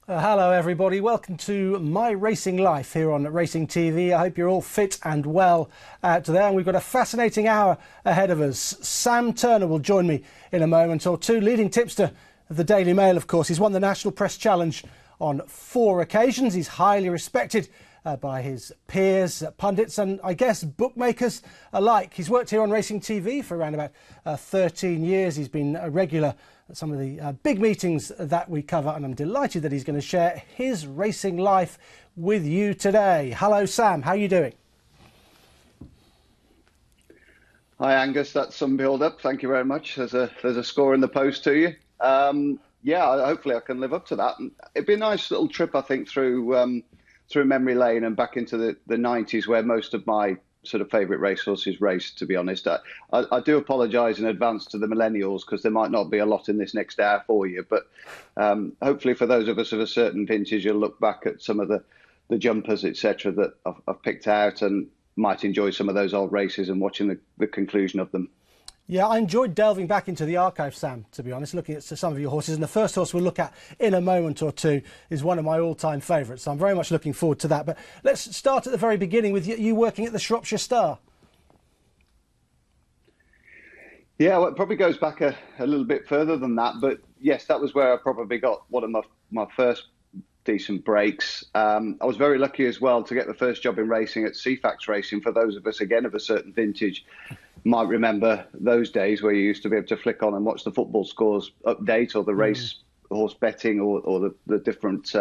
Hello everybody, welcome to My Racing Life here on Racing TV. I hope you're all fit and well out there, and we've got a fascinating hour ahead of us. Sam Turner will join me in a moment or two, leading tipster of the Daily Mail, of course. He's won the National Press Challenge on 4 occasions. He's highly respected by his peers, pundits and I guess bookmakers alike. He's worked here on Racing TV for around about 13 years. He's been a regular at some of the big meetings that we cover, and I'm delighted that he's going to share his racing life with you today. Hello Sam, how are you doing? Hi Angus, that's some build up. Thank you very much. There's a score in the post to you. Yeah, hopefully I can live up to that. It'd be a nice little trip, I think, through memory lane and back into the 90s, where most of my sort of favourite racehorses raced, to be honest. I do apologise in advance to the millennials, because there might not be a lot in this next hour for you, but hopefully for those of us of a certain vintage, you'll look back at some of the jumpers, etc., that I've picked out, and might enjoy some of those old races and watching the conclusion of them. Yeah, I enjoyed delving back into the archive, Sam, to be honest, looking at some of your horses. And the first horse we'll look at in a moment or two is one of my all-time favourites. So I'm very much looking forward to that. But let's start at the very beginning with you working at the Shropshire Star. Yeah, well, it probably goes back a little bit further than that. But yes, that was where I probably got one of my first decent breaks. I was very lucky as well to get the first job in racing at CFAX Racing. For those of us, again, of a certain vintage, might remember those days where you used to be able to flick on and watch the football scores update, or the race horse betting, or the different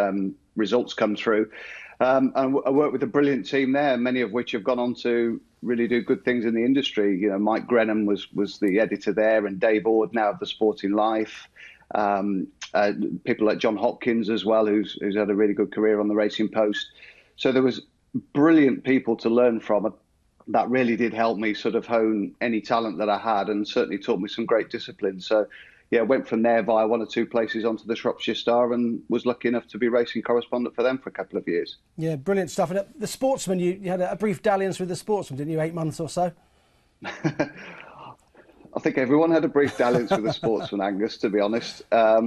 results come through. And I worked with a brilliant team there, many of which have gone on to really do good things in the industry. You know, Mike Grenham was the editor there, and Dave Ord, now of the Sporting Life. People like John Hopkins as well, who's had a really good career on the Racing Post. So there was brilliant people to learn from. That really did help me sort of hone any talent that I had, and certainly taught me some great discipline. So yeah, went from there via 1 or 2 places onto the Shropshire Star, and was lucky enough to be racing correspondent for them for a couple of years. Yeah, brilliant stuff. And the Sportsman, you had a brief dalliance with the Sportsman, didn't you, 8 months or so? I think everyone had a brief dalliance with the Sportsman, Angus, to be honest. I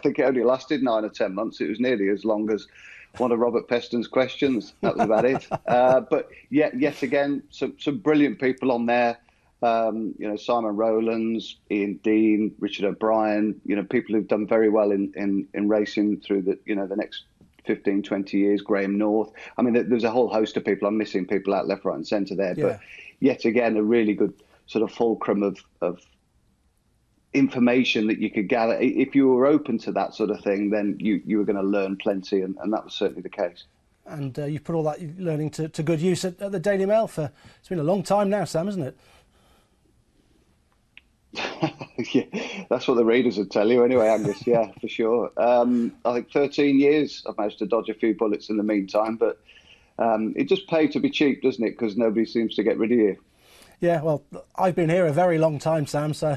think it only lasted 9 or 10 months. It was nearly as long as one of Robert Peston's questions. That was about it. But yet again, some brilliant people on there. You know, Simon Rowlands, Ian Dean, Richard O'Brien. You know, people who've done very well in racing through the next 15, 20 years. Graham North. I mean, there's a whole host of people. I'm missing people out left, right, and centre there. Yeah. But yet again, a really good sort of fulcrum of information that you could gather. If you were open to that sort of thing, then you were going to learn plenty, and that was certainly the case. And you've put all that learning to good use at the Daily Mail for, it's been a long time now, Sam, isn't it? Yeah, that's what the readers would tell you anyway, Angus. Yeah, for sure. I think 13 years. I've managed to dodge a few bullets in the meantime, but it just pays to be cheap, doesn't it? Because nobody seems to get rid of you. Yeah, well, I've been here a very long time, Sam, so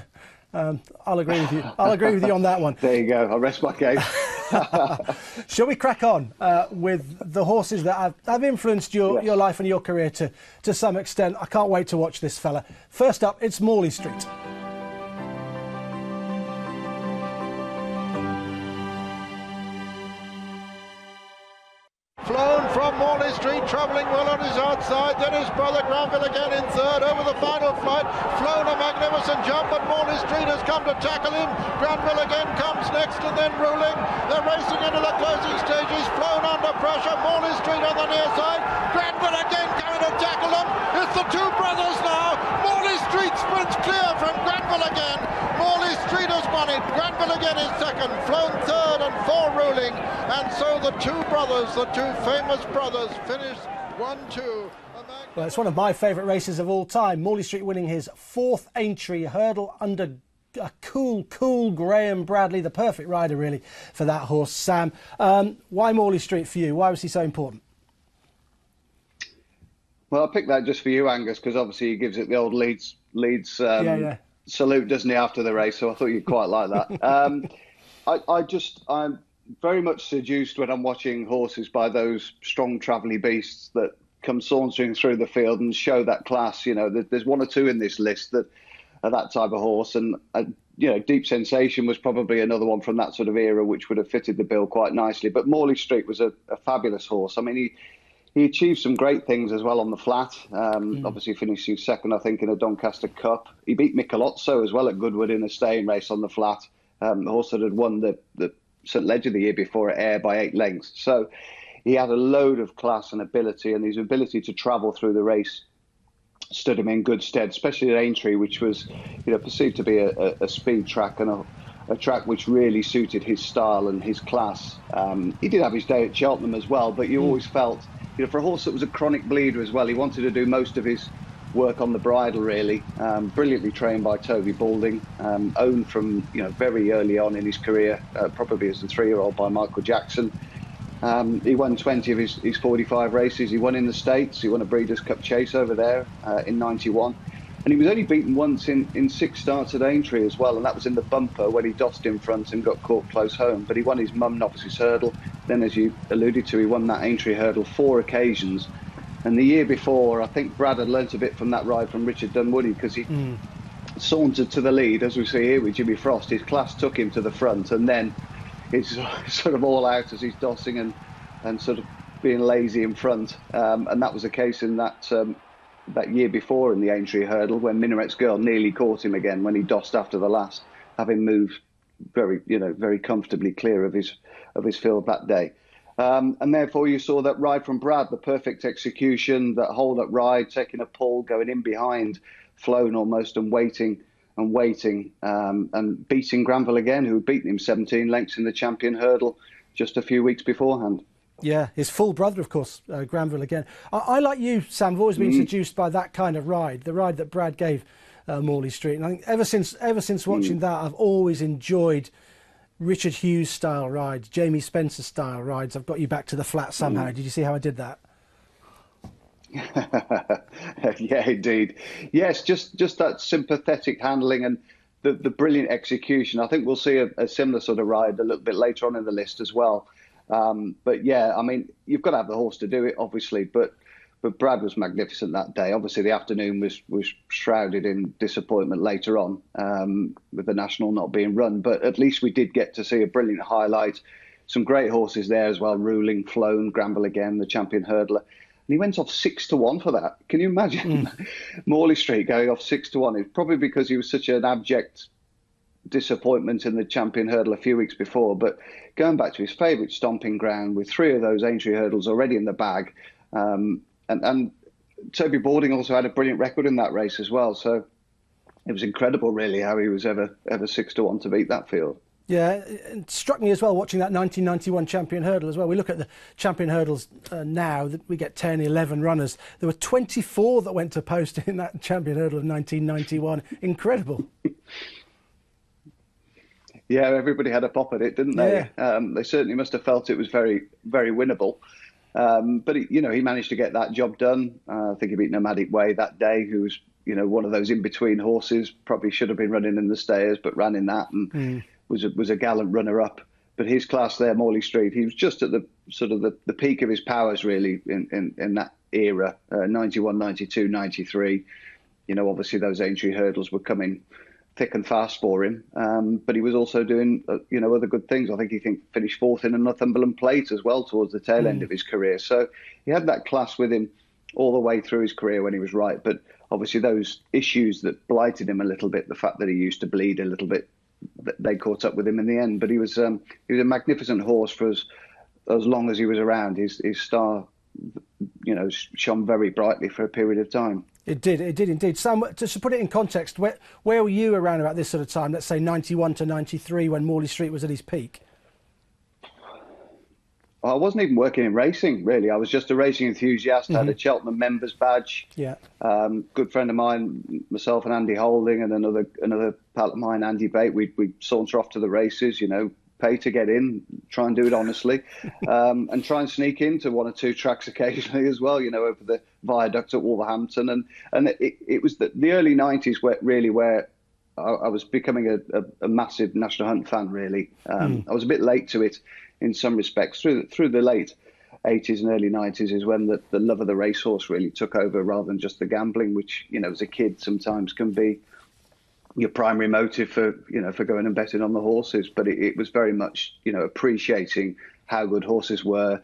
I'll agree with you. I'll agree with you on that one. There you go. I'll rest my case. Shall we crack on with the horses that have influenced your life and your career to some extent? I can't wait to watch this fella. First up, it's Morley Street. Flown from Morley Street, travelling well on his outside. Then his brother Granville again in third over the final flight. Flown a magnificent jump, but Morley Street has come to tackle him. Granville again comes next, and then ruling. They're racing into the closing stages. Flown under pressure. Morley Street on the near side. Granville again coming to tackle him. It's the 2 brothers now. Morley Street sprints clear from Granville again. Morley Street has won it. Granville again is second. Flown third and 4 ruling. And so the 2 brothers, the 2 famous brothers, finished 1-2. Well, it's one of my favourite races of all time. Morley Street winning his 4th Aintree hurdle under a cool Graham Bradley, the perfect rider really for that horse. Sam, why Morley Street for you? Why was he so important? Well, I picked that just for you, Angus, because obviously he gives it the old Leeds salute, doesn't he, after the race? So I thought you'd quite like that. I'm very much seduced when I'm watching horses by those strong travelling beasts that come sauntering through the field and show that class. You know, there's 1 or 2 in this list that are that type of horse, and Deep Sensation was probably another one from that sort of era, which would have fitted the bill quite nicely. But Morley Street was a fabulous horse. I mean, he achieved some great things as well on the flat. Obviously finishing second, I think, in a Doncaster Cup. He beat NICHOLSON as well at Goodwood in a staying race on the flat. The horse that had won the St. Ledger the year before at Ayr by 8 lengths. So he had a load of class and ability, and his ability to travel through the race stood him in good stead, especially at Aintree, which was perceived to be a speed track and a track which really suited his style and his class. He did have his day at Cheltenham as well, but you always felt, for a horse that was a chronic bleeder as well, he wanted to do most of his work on the bridle, really. Brilliantly trained by Toby Balding, owned from very early on in his career, probably as a 3-year-old by Michael Jackson. He won 20 of his 45 races. He won in the States. He won a Breeders' Cup Chase over there in '91. And he was only beaten once in 6 starts at Aintree as well, and that was in the bumper when he dossed in front and got caught close home. But he won his Mum Novices Hurdle. Then, as you alluded to, he won that Aintree Hurdle 4 occasions. And the year before, I think Brad had learnt a bit from that ride from Richard Dunwoody, because he sauntered to the lead, as we see here with Jimmy Frost. His class took him to the front, and then it's sort of all out as he's dossing and sort of being lazy in front. And that was the case in that year before in the Aintree Hurdle, when Minaret's Girl nearly caught him again when he dossed after the last, having moved very comfortably clear of his field that day. And therefore you saw that ride from Brad, the perfect execution, that hold-up ride, taking a pull, going in behind, flown almost and waiting, and beating Granville again, who had beaten him 17 lengths in the Champion Hurdle just a few weeks beforehand. Yeah, his full brother, of course, Granville again. I like you, Sam, have always been seduced by that kind of ride, the ride that Brad gave Morley Street. And I think ever since watching that, I've always enjoyed Richard Hughes style rides, Jamie Spencer style rides. I've got you back to the flat somehow. Did you see how I did that? Yeah, indeed. Yes, just that sympathetic handling and the brilliant execution. I think we'll see a similar sort of ride a little bit later on in the list as well. But yeah, I mean, you've got to have the horse to do it, obviously. But Brad was magnificent that day. Obviously, the afternoon was shrouded in disappointment later on, with the National not being run. But at least we did get to see a brilliant highlight. Some great horses there as well, Ruling, Flown, Granville again, the Champion Hurdler. And he went off 6-1 for that. Can you imagine? Morley Street going off 6-1. It's probably because he was such an abject disappointment in the Champion Hurdle a few weeks before. But going back to his favourite stomping ground with 3 of those Aintree Hurdles already in the bag. And Toby Balding also had a brilliant record in that race as well. So it was incredible, really, how he was ever 6-1 to beat that field. Yeah, it struck me as well watching that 1991 Champion Hurdle as well. We look at the Champion Hurdles now, that we get 10, 11 runners. There were 24 that went to post in that Champion Hurdle of 1991. Incredible. Yeah, everybody had a pop at it, didn't they? Yeah. They certainly must have felt it was very, very winnable. But he managed to get that job done. I think he beat Nomadic Way that day, who was, one of those in-between horses. Probably should have been running in the Stayers, but ran in that and was a gallant runner-up. But his class there, Morley Street, he was just at the sort of the peak of his powers, really, in that era, 91, 92, 93. Obviously those Aintree Hurdles were coming thick and fast for him, but he was also doing other good things. I think he finished 4th in a Northumberland Plate as well towards the tail end of his career. So he had that class with him all the way through his career when he was right. But obviously those issues that blighted him a little bit, the fact that he used to bleed a little bit, they caught up with him in the end. But he was a magnificent horse for as long as he was around. His star shone very brightly for a period of time. It did indeed. Sam, just to put it in context, where were you around about this sort of time, let's say 91 to 93, when Morley Street was at his peak? I wasn't even working in racing, really. I was just a racing enthusiast. I had a Cheltenham members badge. Yeah. Good friend of mine, myself and Andy Holding, and another pal of mine, Andy Bate, we'd saunter off to the races, pay to get in, try and do it honestly, and try and sneak into 1 or 2 tracks occasionally as well, over the viaduct at Wolverhampton. And it was the early 90s where I was becoming a massive National Hunt fan, really. I was a bit late to it in some respects. Through the late 80s and early 90s is when the love of the racehorse really took over, rather than just the gambling, which, as a kid sometimes can be your primary motive for for going and betting on the horses, but it was very much appreciating how good horses were,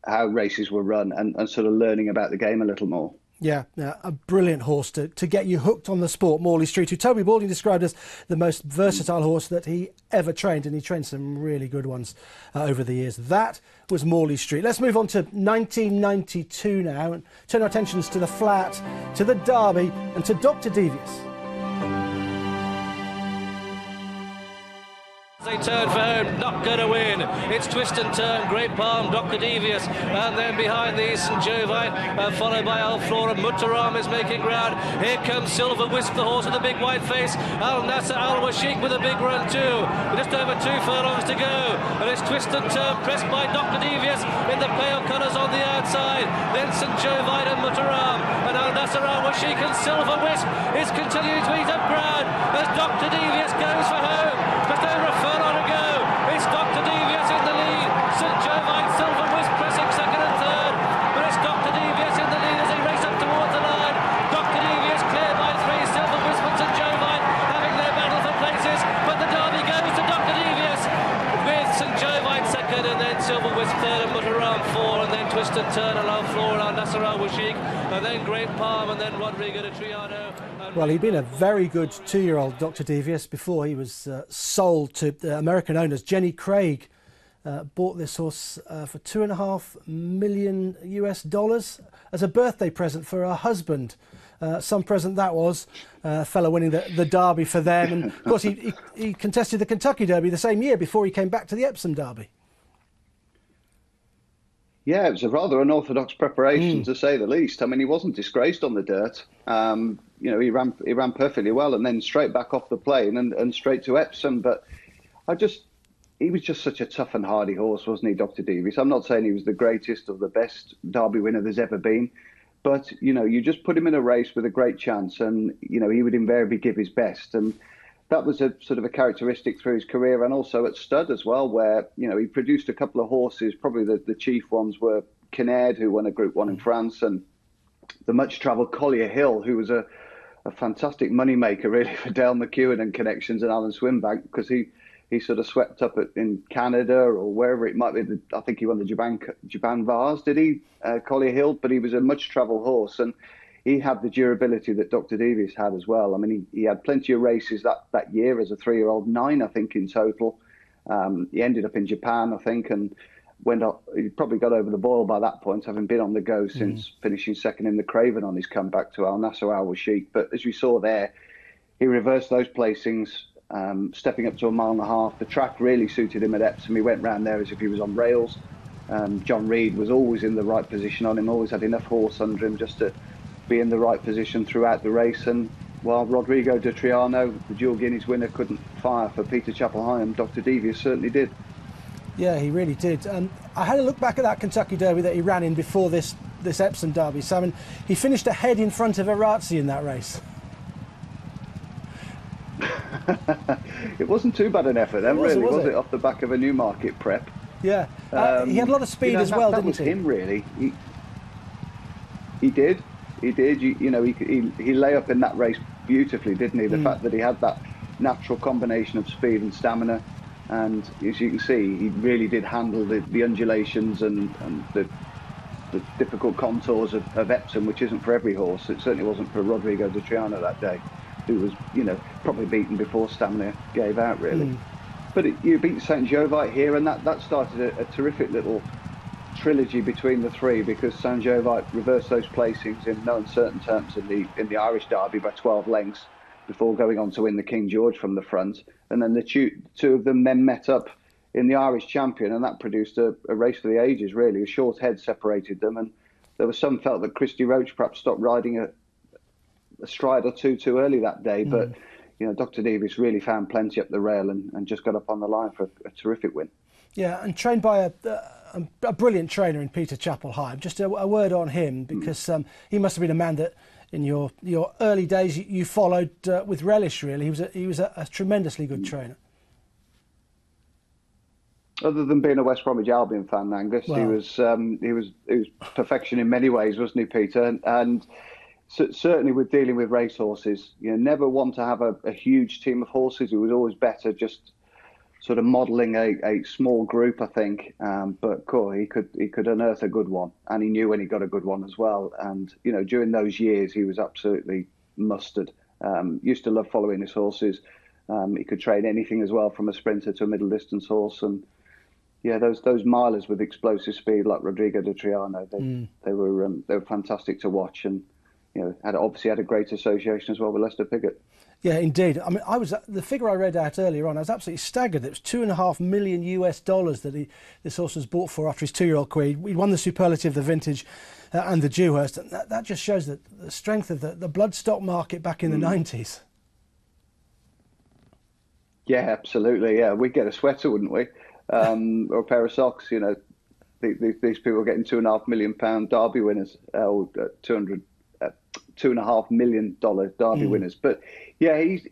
how races were run, and sort of learning about the game a little more. Yeah, a brilliant horse to get you hooked on the sport, Morley Street, who Toby Balding described as the most versatile horse that he ever trained, and he trained some really good ones over the years. That was Morley Street. Let's move on to 1992 now and turn our attentions to the Flat, to the Derby and to Dr. Devious. They turn for home, not going to win. It's twist and turn, Great Palm, Dr. Devious, and then behind these St. Jovite, followed by Alflora. Muttaram is making ground. Here comes Silver Wisp, the horse with the big white face. Al Nasser Al Washiq with a big run too. Just over 2 furlongs to go, and it's twist and turn, pressed by Dr. Devious in the pale colours on the outside. Then St. Jovite and Muttaram, and Al Nasser Al Washiq and Silver Wisp is continuing to eat up ground as Dr. Devious goes for home. Just over a furlong to go. It's Dr. Devious in the lead. St. Jovite, Silver Wisp pressing second and third. But it's Dr. Devious in the lead as they race up towards the line. Dr. Devious cleared by 3. Silver Wisp and St. Jovite having their battle for places. But the Derby goes to Dr. Devious with St. Jovite second, and then Silver Wisp third, and Muttaram 4, and then Twist and Turn, and Al-Flora, and Nasser Al-Washiq, and then Great Palm, and then Rodrigo de Triano. Well, he'd been a very good 2-year-old, Dr. Devious, before he was sold to American owners. Jenny Craig bought this horse for $2.5 million US as a birthday present for her husband. Some present that was, fellow winning the Derby for them. And of course, he contested the Kentucky Derby the same year before he came back to the Epsom Derby. Yeah, it was a rather unorthodox preparation, to say the least. I mean, he wasn't disgraced on the dirt. He ran perfectly well, and then straight back off the plane and straight to Epsom. But he was just such a tough and hardy horse, wasn't he, Dr. Devious? I'm not saying he was the greatest or the best Derby winner there's ever been, but you just put him in a race with a great chance, and he would invariably give his best. And that was a sort of a characteristic through his career, and also at stud as well, where he produced a couple of horses. Probably the chief ones were Kinnaird, who won a Group 1 in France, and the much-travelled Collier Hill, who was a fantastic moneymaker really for Dale McEwen and connections and Alan Swinbank, because he sort of swept up in Canada or wherever it might be. I think he won the Japan Vase, did he, Collier Hill? But he was a much-travelled horse, and he had the durability that Dr. Devious had as well. I mean, he had plenty of races that year as a 3-year-old, 9, I think, in total. He ended up in Japan, I think, and went up. He probably got over the boil by that point, having been on the go since finishing second in the Craven on his comeback to Al Nasser Al Washiq. But as we saw there, he reversed those placings, stepping up to 1.5 miles. The track really suited him at Epsom. He went round there as if he was on rails. John Reed was always in the right position on him, always had enough horse under him just to be in the right position throughout the race. And while Rodrigo de Triano, the dual Guineas winner, couldn't fire for Peter Chapel-Hyam, Dr. Devious certainly did. Yeah, he really did. I had a look back at that Kentucky Derby that he ran in before this Epsom Derby, Sam, and he finished ahead in front of Arazzi in that race. It wasn't too bad an effort then, really, was it? Off the back of a Newmarket prep. Yeah, he had a lot of speed as well, didn't he? That was him, really. He did. He lay up in that race beautifully, didn't he? The fact that he had that natural combination of speed and stamina, and as you can see, he really did handle the undulations and the difficult contours of Epsom, which isn't for every horse. It certainly wasn't for Rodrigo de Triano that day, who was, probably beaten before stamina gave out, really. But you beat St. Jovite here, and that started a terrific little trilogy between the three, because St. Jovite reversed those placings in no uncertain terms in the Irish Derby by 12 lengths before going on to win the King George from the front, and then the two of them then met up in the Irish Champion, and that produced a race for the ages, really. A short head separated them, and there was some felt that Christy Roach perhaps stopped riding a stride or two too early that day, but Dr. Devious really found plenty up the rail and just got up on the line for a terrific win. Yeah, and trained by a brilliant trainer in Peter Chapel-Hyam. Just a word on him, because he must have been a man that in your early days you followed with relish, really. He was a tremendously good trainer. Other than being a West Bromwich Albion fan, Angus, well, he was perfection in many ways, wasn't he, Peter? And certainly with dealing with racehorses, never want to have a huge team of horses. It was always better just sort of modelling a small group, I think. But cool, he could unearth a good one, and he knew when he got a good one as well. And during those years, he was absolutely mustard. Used to love following his horses. He could train anything as well, from a sprinter to a middle distance horse. And yeah, those milers with explosive speed like Rodrigo de Triano, they were fantastic to watch, and obviously had a great association as well with Lester Piggott. Yeah, indeed. I mean, the figure I read out earlier on, I was absolutely staggered. It was $2.5 million that this horse was bought for after his 2-year-old career. He won the Superlative, the Vintage, and the Dewhurst. And that just shows the strength of the bloodstock market back in the 90s. Yeah, absolutely. Yeah, we'd get a sweater, wouldn't we? Or a pair of socks. These people are getting £2.5 million Derby winners, or $2.5 million Derby winners. But yeah, he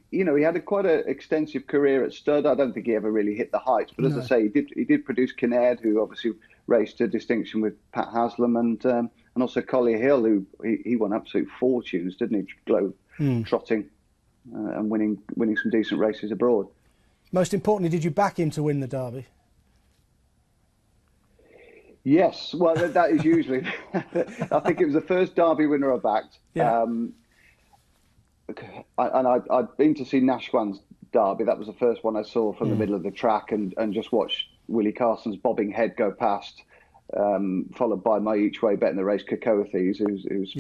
had quite an extensive career at stud. I don't think he ever really hit the heights, but as I say, he did produce Kinnaird, who obviously raced to distinction with Pat Haslam, and also Collier Hill, who he won absolute fortunes, didn't he? Globe trotting and winning some decent races abroad. Most importantly, did you back him to win the Derby? Yes, well, that is usually. I think it was the first Derby winner I backed. Yeah. I'd been to see Nashwan's Derby. That was the first one I saw from the middle of the track, and just watched Willie Carson's bobbing head go past, followed by my each way bet in the race, Cocoa Thieves, who's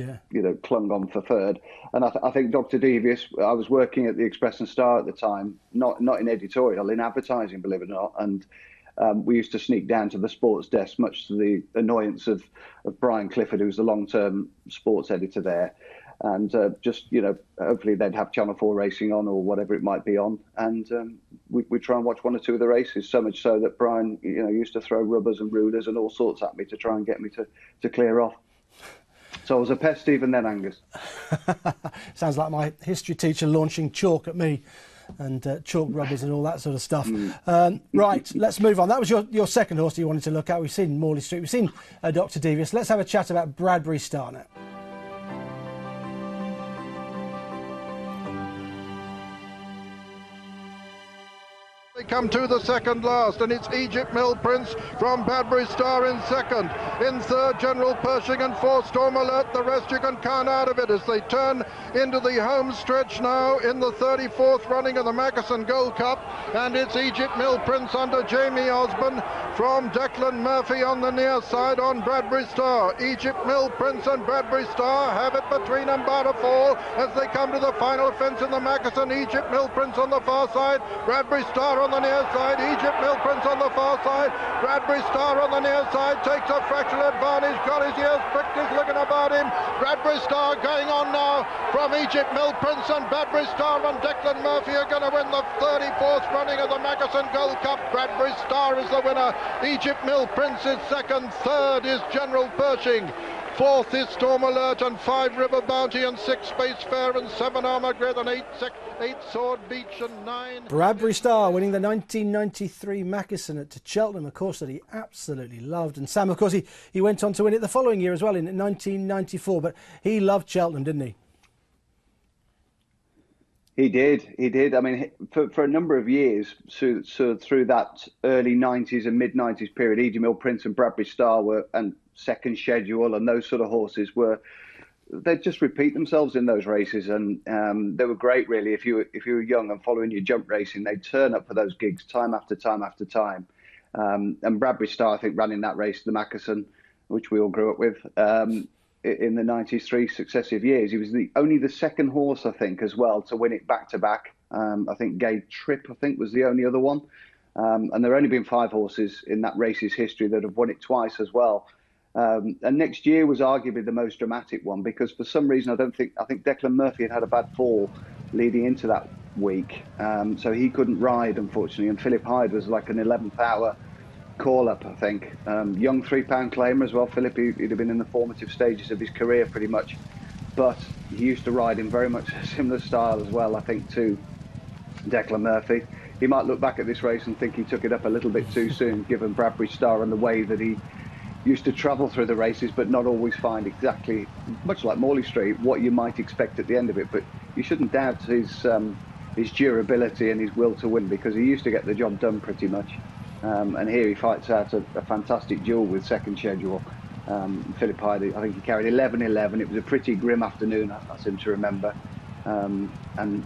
clung on for third. And I think Dr. Devious. I was working at the Express and Star at the time, not in editorial, in advertising, believe it or not, and. We used to sneak down to the sports desk, much to the annoyance of Brian Clifford, who was the long-term sports editor there. And hopefully they'd have Channel 4 racing on, or whatever it might be on. And we'd try and watch one or two of the races, so much so that Brian used to throw rubbers and rulers and all sorts at me to try and get me to clear off. So I was a pest even then, Angus. Sounds like my history teacher launching chalk at me. And chalk rubbers and all that sort of stuff. Right, let's move on. That was your second horse that you wanted to look at. We've seen Morley Street, we've seen Dr. Devious. Let's have a chat about Bradbury Star now. They come to the second last, and it's Egypt Mill Prince from Bradbury Star in second. In third, General Pershing, and fourth, Storm Alert. The rest you can count out of it as they turn into the home stretch now in the 34th running of the Mackeson Gold Cup. And it's Egypt Mill Prince under Jamie Osborne from Declan Murphy on the near side on Bradbury Star. Egypt Mill Prince and Bradbury Star have it between them by a fall as they come to the final fence in the Mackeson. Egypt Mill Prince on the far side, Bradbury Star on the near side, Egypt Mill Prince on the far side, Bradbury Star on the near side, takes a fractional advantage, got his ears pricked, is looking about him. Bradbury Star going on now from Egypt Mill Prince, and Bradbury Star and Declan Murphy are going to win the 34th running of the Mackeson Gold Cup. Bradbury Star is the winner, Egypt Mill Prince is second, third is General Pershing. Fourth is Storm Alert, and 5 River Bounty, and 6 Space Fair, and 7 Armour Grid, and 8 Sword Beach, and 9... Bradbury Star winning the 1993 Mackeson at Cheltenham, a course that he absolutely loved. And Sam, of course, he went on to win it the following year as well in 1994, but he loved Cheltenham, didn't he? He did. I mean, for a number of years, so through that early 90s and mid-90s period, Egypt Mill Prince and Bradbury Star were... and Second Schedule and those sort of horses they'd just repeat themselves in those races, and they were great really. If you were young and following your jump racing, they'd turn up for those gigs time after time after time. And Bradbury Star, I think, ran in that race, the Mackeson, which we all grew up with, in the 93 successive years. He was only the second horse, I think, as well, to win it back to back. I think Gay Tripp, was the only other one. And there have only been 5 horses in that race's history that have won it twice as well. And next year was arguably the most dramatic one, because for some reason I think Declan Murphy had a bad fall leading into that week, so he couldn't ride, unfortunately, and Philip Hyde was like an 11th hour call-up, I think. Young £3 claimer as well. Philip, he'd have been in the formative stages of his career pretty much, but he used to ride in very much a similar style as well, I think, to Declan Murphy. He might look back at this race and think he took it up a little bit too soon, given Bradbury Star and the way that he used to travel through the races, but not always find exactly, much like Morley Street, what you might expect at the end of it. But you shouldn't doubt his durability and his will to win, because he used to get the job done pretty much. And here he fights out a fantastic duel with second schedule. Philip Hyde, I think he carried 11-11. It was a pretty grim afternoon, I seem to remember. And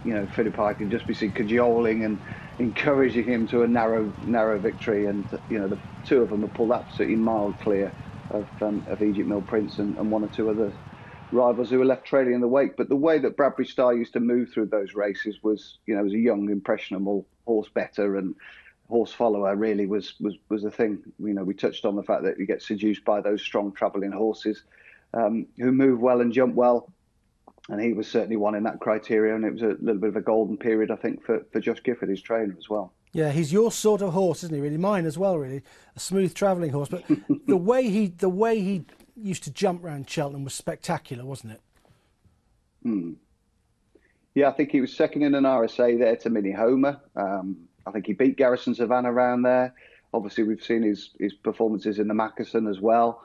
you know, Philip Hyde can just be seen cajoling and encouraging him to a narrow victory. And you know, the two of them have pulled absolutely miles clear of Egypt Mill Prince and one or two other rivals who were left trailing in the wake. But the way that Bradbury Star used to move through those races was, you know, as a young, impressionable horse better and horse follower, really was a thing. You know, we touched on the fact that you get seduced by those strong travelling horses who move well and jump well. And he was certainly one in that criteria. And it was a little bit of a golden period, I think, for Josh Gifford, his trainer, as well. Yeah, he's your sort of horse, isn't he? Really, mine as well. Really, a smooth travelling horse. But the way he used to jump around Cheltenham was spectacular, wasn't it? Yeah, I think he was second in an RSA there to Minnie Homer. I think he beat Garrison Savannah around there. Obviously, we've seen his performances in the Mackerson as well.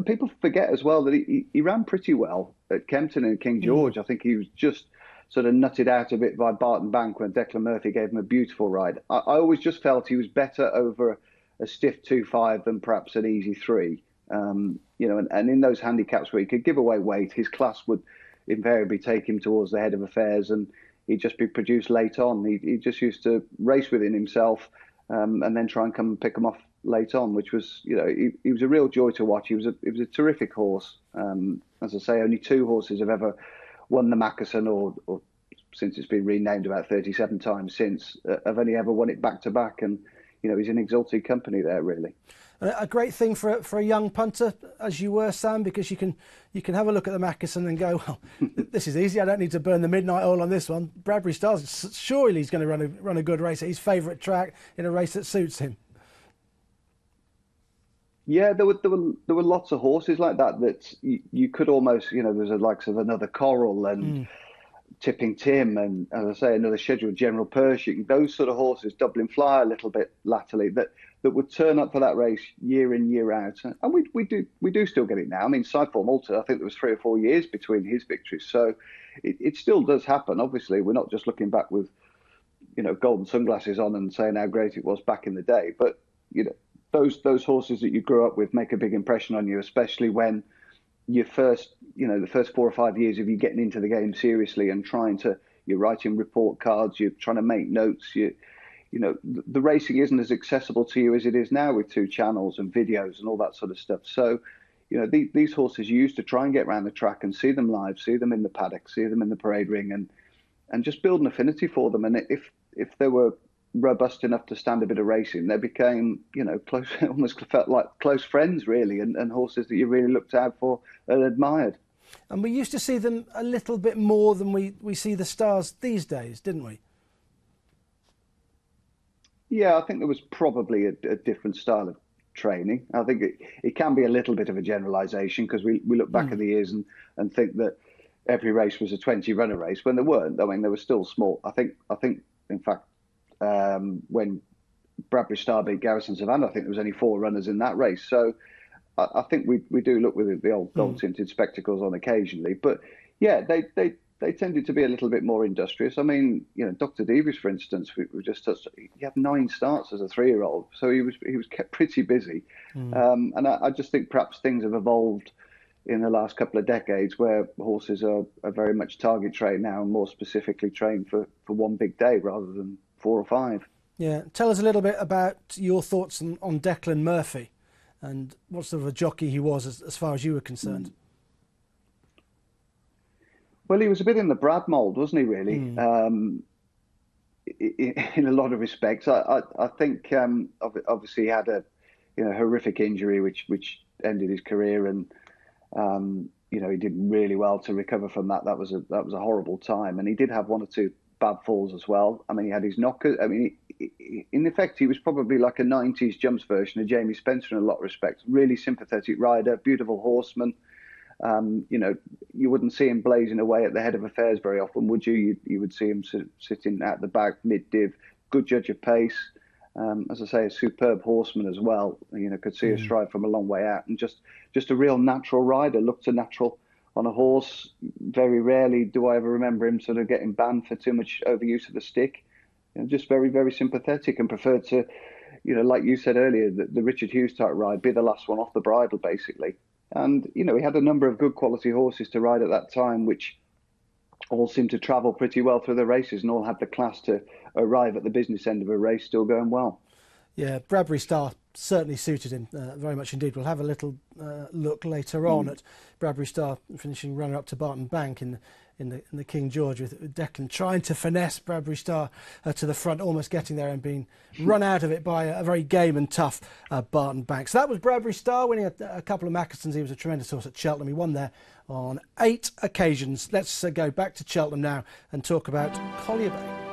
People forget as well that he ran pretty well at Kempton and King George. I think he was just sort of nutted out a bit by Barton Bank when Declan Murphy gave him a beautiful ride. I always just felt he was better over a stiff 2-5 than perhaps an easy 3. You know, and in those handicaps where he could give away weight, his class would invariably take him towards the head of affairs, and he'd just be produced late on. He just used to race within himself and then try and come and pick them off late on, which was, you know, he was a real joy to watch. He was a terrific horse. As I say, only 2 horses have ever won the Mackerson, or since it's been renamed about 37 times since, have only ever won it back to back. And, you know, he's in exalted company there, really. A great thing for a young punter, as you were, Sam, because you can have a look at the Mackerson and go, well, this is easy. I don't need to burn the midnight oil on this one. Bradbury Stars, surely he's going to run a good race at his favourite track in a race that suits him. Yeah, there were lots of horses like that you could almost, you know, there's the likes of Another Coral and Tipping Tim and, as I say, Another Scheduled General Pershing. Those sort of horses, Dublin Fly a little bit latterly, that would turn up for that race year in, year out. And we do still get it now. I mean, Sideform Malta, I think there was 3 or 4 years between his victories. So it still does happen. Obviously, we're not just looking back with, you know, golden sunglasses on and saying how great it was back in the day. But, you know, those horses that you grew up with make a big impression on you, especially when the first 4 or 5 years of you getting into the game seriously and you're writing report cards, you're trying to make notes, you know, the racing isn't as accessible to you as it is now with 2 channels and videos and all that sort of stuff. So, you know, these horses, you used to try and get around the track and see them live, see them in the paddock, see them in the parade ring, and just build an affinity for them. And if they were robust enough to stand a bit of racing, they became, you know, close, almost felt like close friends, really, and horses that you really looked out for and admired. And we used to see them a little bit more than we see the Stars these days, didn't we? Yeah, I think there was probably a different style of training. I think it can be a little bit of a generalisation, because we look back at the years and think that every race was a 20-runner race, when there weren't. I mean, they were still small. I think in fact, when Bradbury Star beat Garrison Savannah, I think there was only 4 runners in that race. So I think we do look with the old gold-tinted spectacles on occasionally. But yeah, they tended to be a little bit more industrious. I mean, you know, Dr. DEVIOUS, for instance, we just touched, he had 9 starts as a 3-year-old, so he was kept pretty busy. And I just think perhaps things have evolved in the last couple of decades, where horses are very much target trained now, and more specifically trained for one big day rather than 4 or 5. Yeah, tell us a little bit about your thoughts on Declan Murphy and what sort of a jockey he was as far as you were concerned. Well, he was a bit in the Brad mould, wasn't he, really? In a lot of respects. I think obviously he had a horrific injury which ended his career, and you know, he did really well to recover from that. That was a horrible time, and he did have 1 or 2 bad falls as well. I mean, he had his knockers. I mean, in effect, he was probably like a 90s jumps version of Jamie Spencer in a lot of respects. Really sympathetic rider, beautiful horseman. You know, you wouldn't see him blazing away at the head of affairs very often, would you? You would see him sitting at the back, mid-div, good judge of pace. As I say, a superb horseman as well. Could see a stride from a long way out, and just a real natural rider. Looked a natural on a horse. Very rarely do I ever remember him sort of getting banned for too much overuse of the stick. Just very, very sympathetic, and preferred to, like you said earlier, the Richard Hughes type ride, be the last one off the bridle, basically. And, he had a number of good quality horses to ride at that time, which all seemed to travel pretty well through the races and all had the class to arrive at the business end of a race still going well. Yeah, Bradbury Star certainly suited him very much indeed. We'll have a little look later on at Bradbury Star finishing runner-up to Barton Bank in the King George, with Declan trying to finesse Bradbury Star to the front, almost getting there and being run out of it by a very game and tough Barton Bank. So that was Bradbury Star winning a couple of Macclestons. He was a tremendous horse at Cheltenham. He won there on 8 occasions. Let's go back to Cheltenham now and talk about Collier Bay.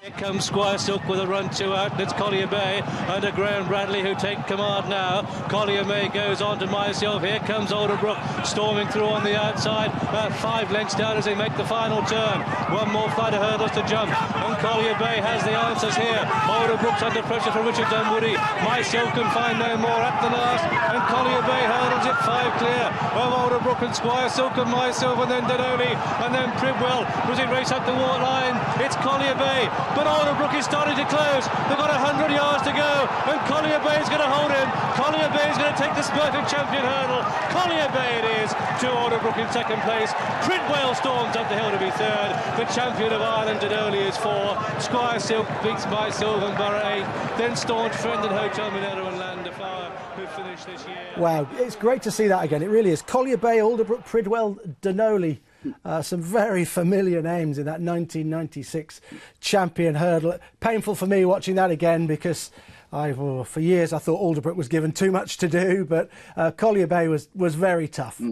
Here comes Squire Silk with a run 2 out, and it's Collier Bay under Graham Bradley, who take command now. Collier Bay goes on to myself. Here comes Alderbrook storming through on the outside, 5 lengths down as they make the final turn. One more flight of hurdles to jump, and Collier Bay has the answers here. Alderbrook's under pressure from Richard Dunwoody. Myself can find no more at the last, and Collier Bay hurdles it 5 clear of Alderbrook and Squire Silk and myself, and then Denoli, and then Pridwell. Was it race up the waterline? It's Collier Bay. But Alderbrook is starting to close. They've got 100 yards to go, and Collier Bay is going to hold him. Collier Bay is going to take the Smurfing Champion hurdle. Collier Bay it is to Alderbrook in second place. Pridwell storms up the hill to be third. The champion of Ireland, Denoli, is 4. Squire Silk beats Myself and Borough 8. Then Staunch Friend and Hotel Minero and Land of Fire, who finished this year. Wow, it's great to see that again. It really is. Collier Bay, Alderbrook, Pridwell, Denoli. Some very familiar names in that 1996 champion hurdle. Painful for me watching that again, because for years I thought Alderbrook was given too much to do, but Collier Bay was very tough.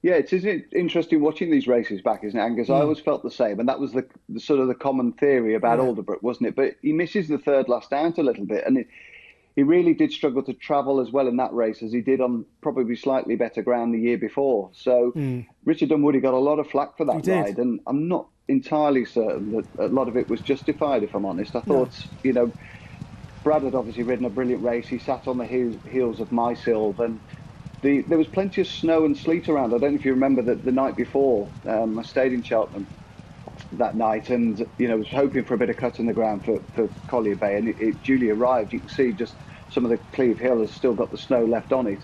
Yeah, it's interesting watching these races back, isn't it, Angus? I always felt the same, and that was the sort of the common theory about Alderbrook, wasn't it? But he misses the third last out a little bit, and he really did struggle to travel as well in that race as he did on probably slightly better ground the year before. So Richard Dunwoody got a lot of flack for that ride, and I'm not entirely certain that a lot of it was justified, if I'm honest. I thought, Brad had obviously ridden a brilliant race. He sat on the heels of Mysilv, and there was plenty of snow and sleet around. I don't know if you remember that the night before, I stayed in Cheltenham that night, and was hoping for a bit of cut in the ground for Collier Bay, and it duly arrived. You can see just some of the Cleve Hill has still got the snow left on it,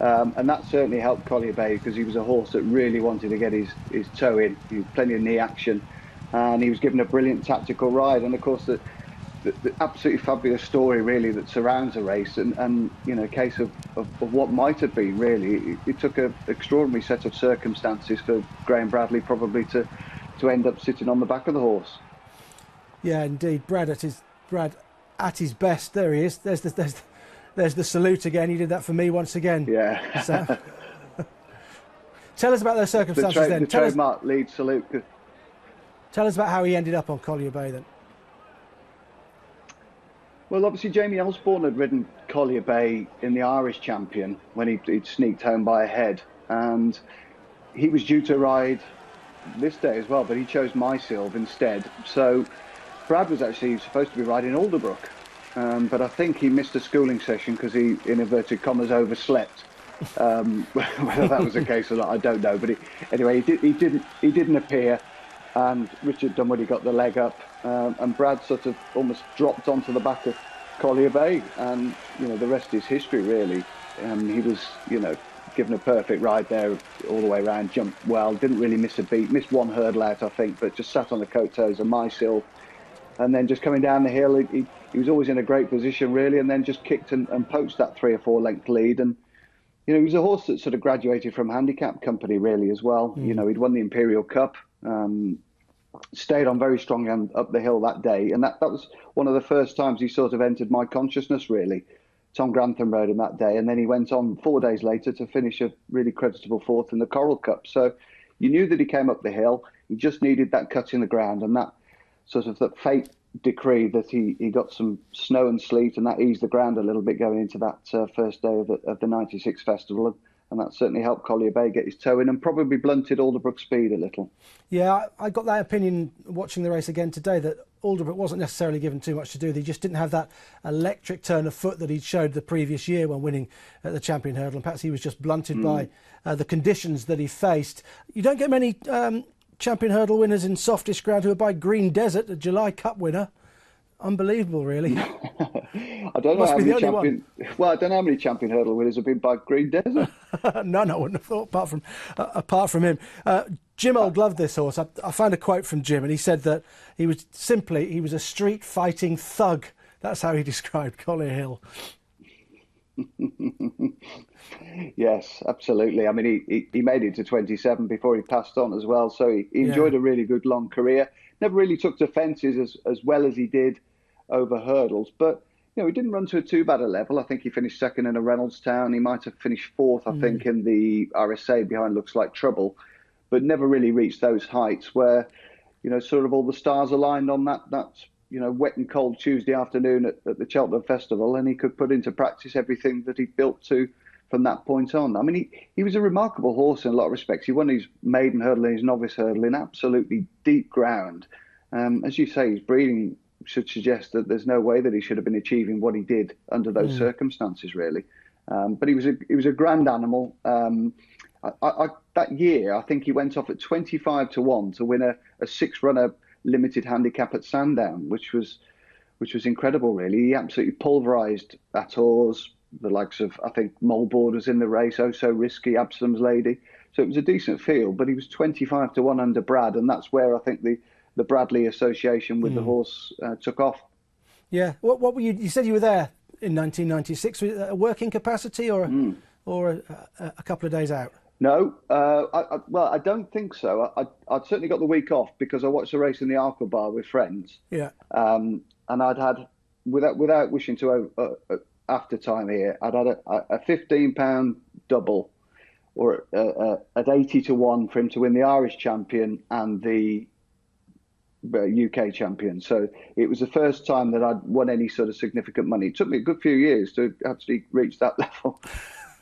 and that certainly helped Collier Bay, because he was a horse that really wanted to get his toe in. He had plenty of knee action, and he was given a brilliant tactical ride. And of course the absolutely fabulous story really that surrounds a race, and a case of what might have been really. It took an extraordinary set of circumstances for Graham Bradley probably to end up sitting on the back of the horse. Yeah, indeed. Brad at his best. There he is. There's the salute again. He did that for me once again. Yeah. So, tell us about those circumstances then. The trademark lead salute. Tell us about how he ended up on Collier Bay then. Well, obviously Jamie Osborne had ridden Collier Bay in the Irish Champion when he'd sneaked home by a head, and he was due to ride this day as well, but he chose Mysilv instead. So Brad was actually supposed to be riding Alderbrook, but I think he missed a schooling session because he, in inverted commas, overslept. Whether that was the case or not, I don't know. But anyway, he didn't appear, and Richard Dunwoody got the leg up, and Brad sort of almost dropped onto the back of Collier Bay, and the rest is history really. He was given a perfect ride there all the way around, jumped well, didn't really miss a beat, missed one hurdle out I think, but just sat on the coattails of Mysilv, and then just coming down the hill, he was always in a great position really, and then just kicked and poached that 3 or 4 length lead. And he was a horse that sort of graduated from handicap company really as well. He'd won the Imperial Cup, stayed on very strong and up the hill that day, and that was one of the first times he sort of entered my consciousness really. Tom Grantham rode him that day, and then he went on 4 days later to finish a really creditable 4th in the Coral Cup. So you knew that he came up the hill. He just needed that cut in the ground, and that sort of that fate decree that he got some snow and sleet, and that eased the ground a little bit going into that first day of the 96 festival. and that certainly helped Collier Bay get his toe in and probably blunted Alderbrook's speed a little. Yeah, I got that opinion watching the race again today, that Alderbrook wasn't necessarily given too much to do. He just didn't have that electric turn of foot that he'd showed the previous year when winning at the Champion Hurdle, and perhaps he was just blunted by the conditions that he faced. You don't get many Champion Hurdle winners in softish ground who are by Green Desert, a July Cup winner. Unbelievable, really. I don't know how many Champion Hurdle winners have been by Green Desert. None, I wouldn't have thought, apart from him. Jim Old loved this horse. I found a quote from Jim, and he said that he was a street fighting thug. That's how he described Collier Hill. Yes, absolutely. I mean, he made it to 27 before he passed on as well, so he enjoyed a really good long career. Never really took to fences as well as he did over hurdles, but he didn't run to a too bad a level. I think he finished second in a Reynoldstown. He might have finished fourth, I think, in the RSA behind Looks Like Trouble, but never really reached those heights where, sort of all the stars aligned on that wet and cold Tuesday afternoon at the Cheltenham Festival, and he could put into practice everything that he built to from that point on. I mean, he was a remarkable horse in a lot of respects. He won his maiden hurdle and his novice hurdle in absolutely deep ground. As you say, his breeding should suggest that there's no way that he should have been achieving what he did under those circumstances, really. But he was a grand animal. That year, I think he went off at 25-1 to win a 6-runner limited handicap at Sandown, which was incredible, really. He absolutely pulverised Ators, the likes of, I think, Moldboard was in the race, Oh So Risky, Absalom's Lady. So it was a decent field, but he was 25-1 under Brad, and that's where I think the Bradley association with the horse took off. Yeah. What were you? You said you were there in 1996. Was it a working capacity or a couple of days out? No. I don't think so. I'd certainly got the week off because I watched a race in the Arkle Bar with friends. Yeah. And I'd had, without wishing to after time here, I'd had a £15 double, or at 80-1 for him to win the Irish champion and the UK champion. So it was the first time that I'd won any sort of significant money. It took me a good few years to actually reach that level.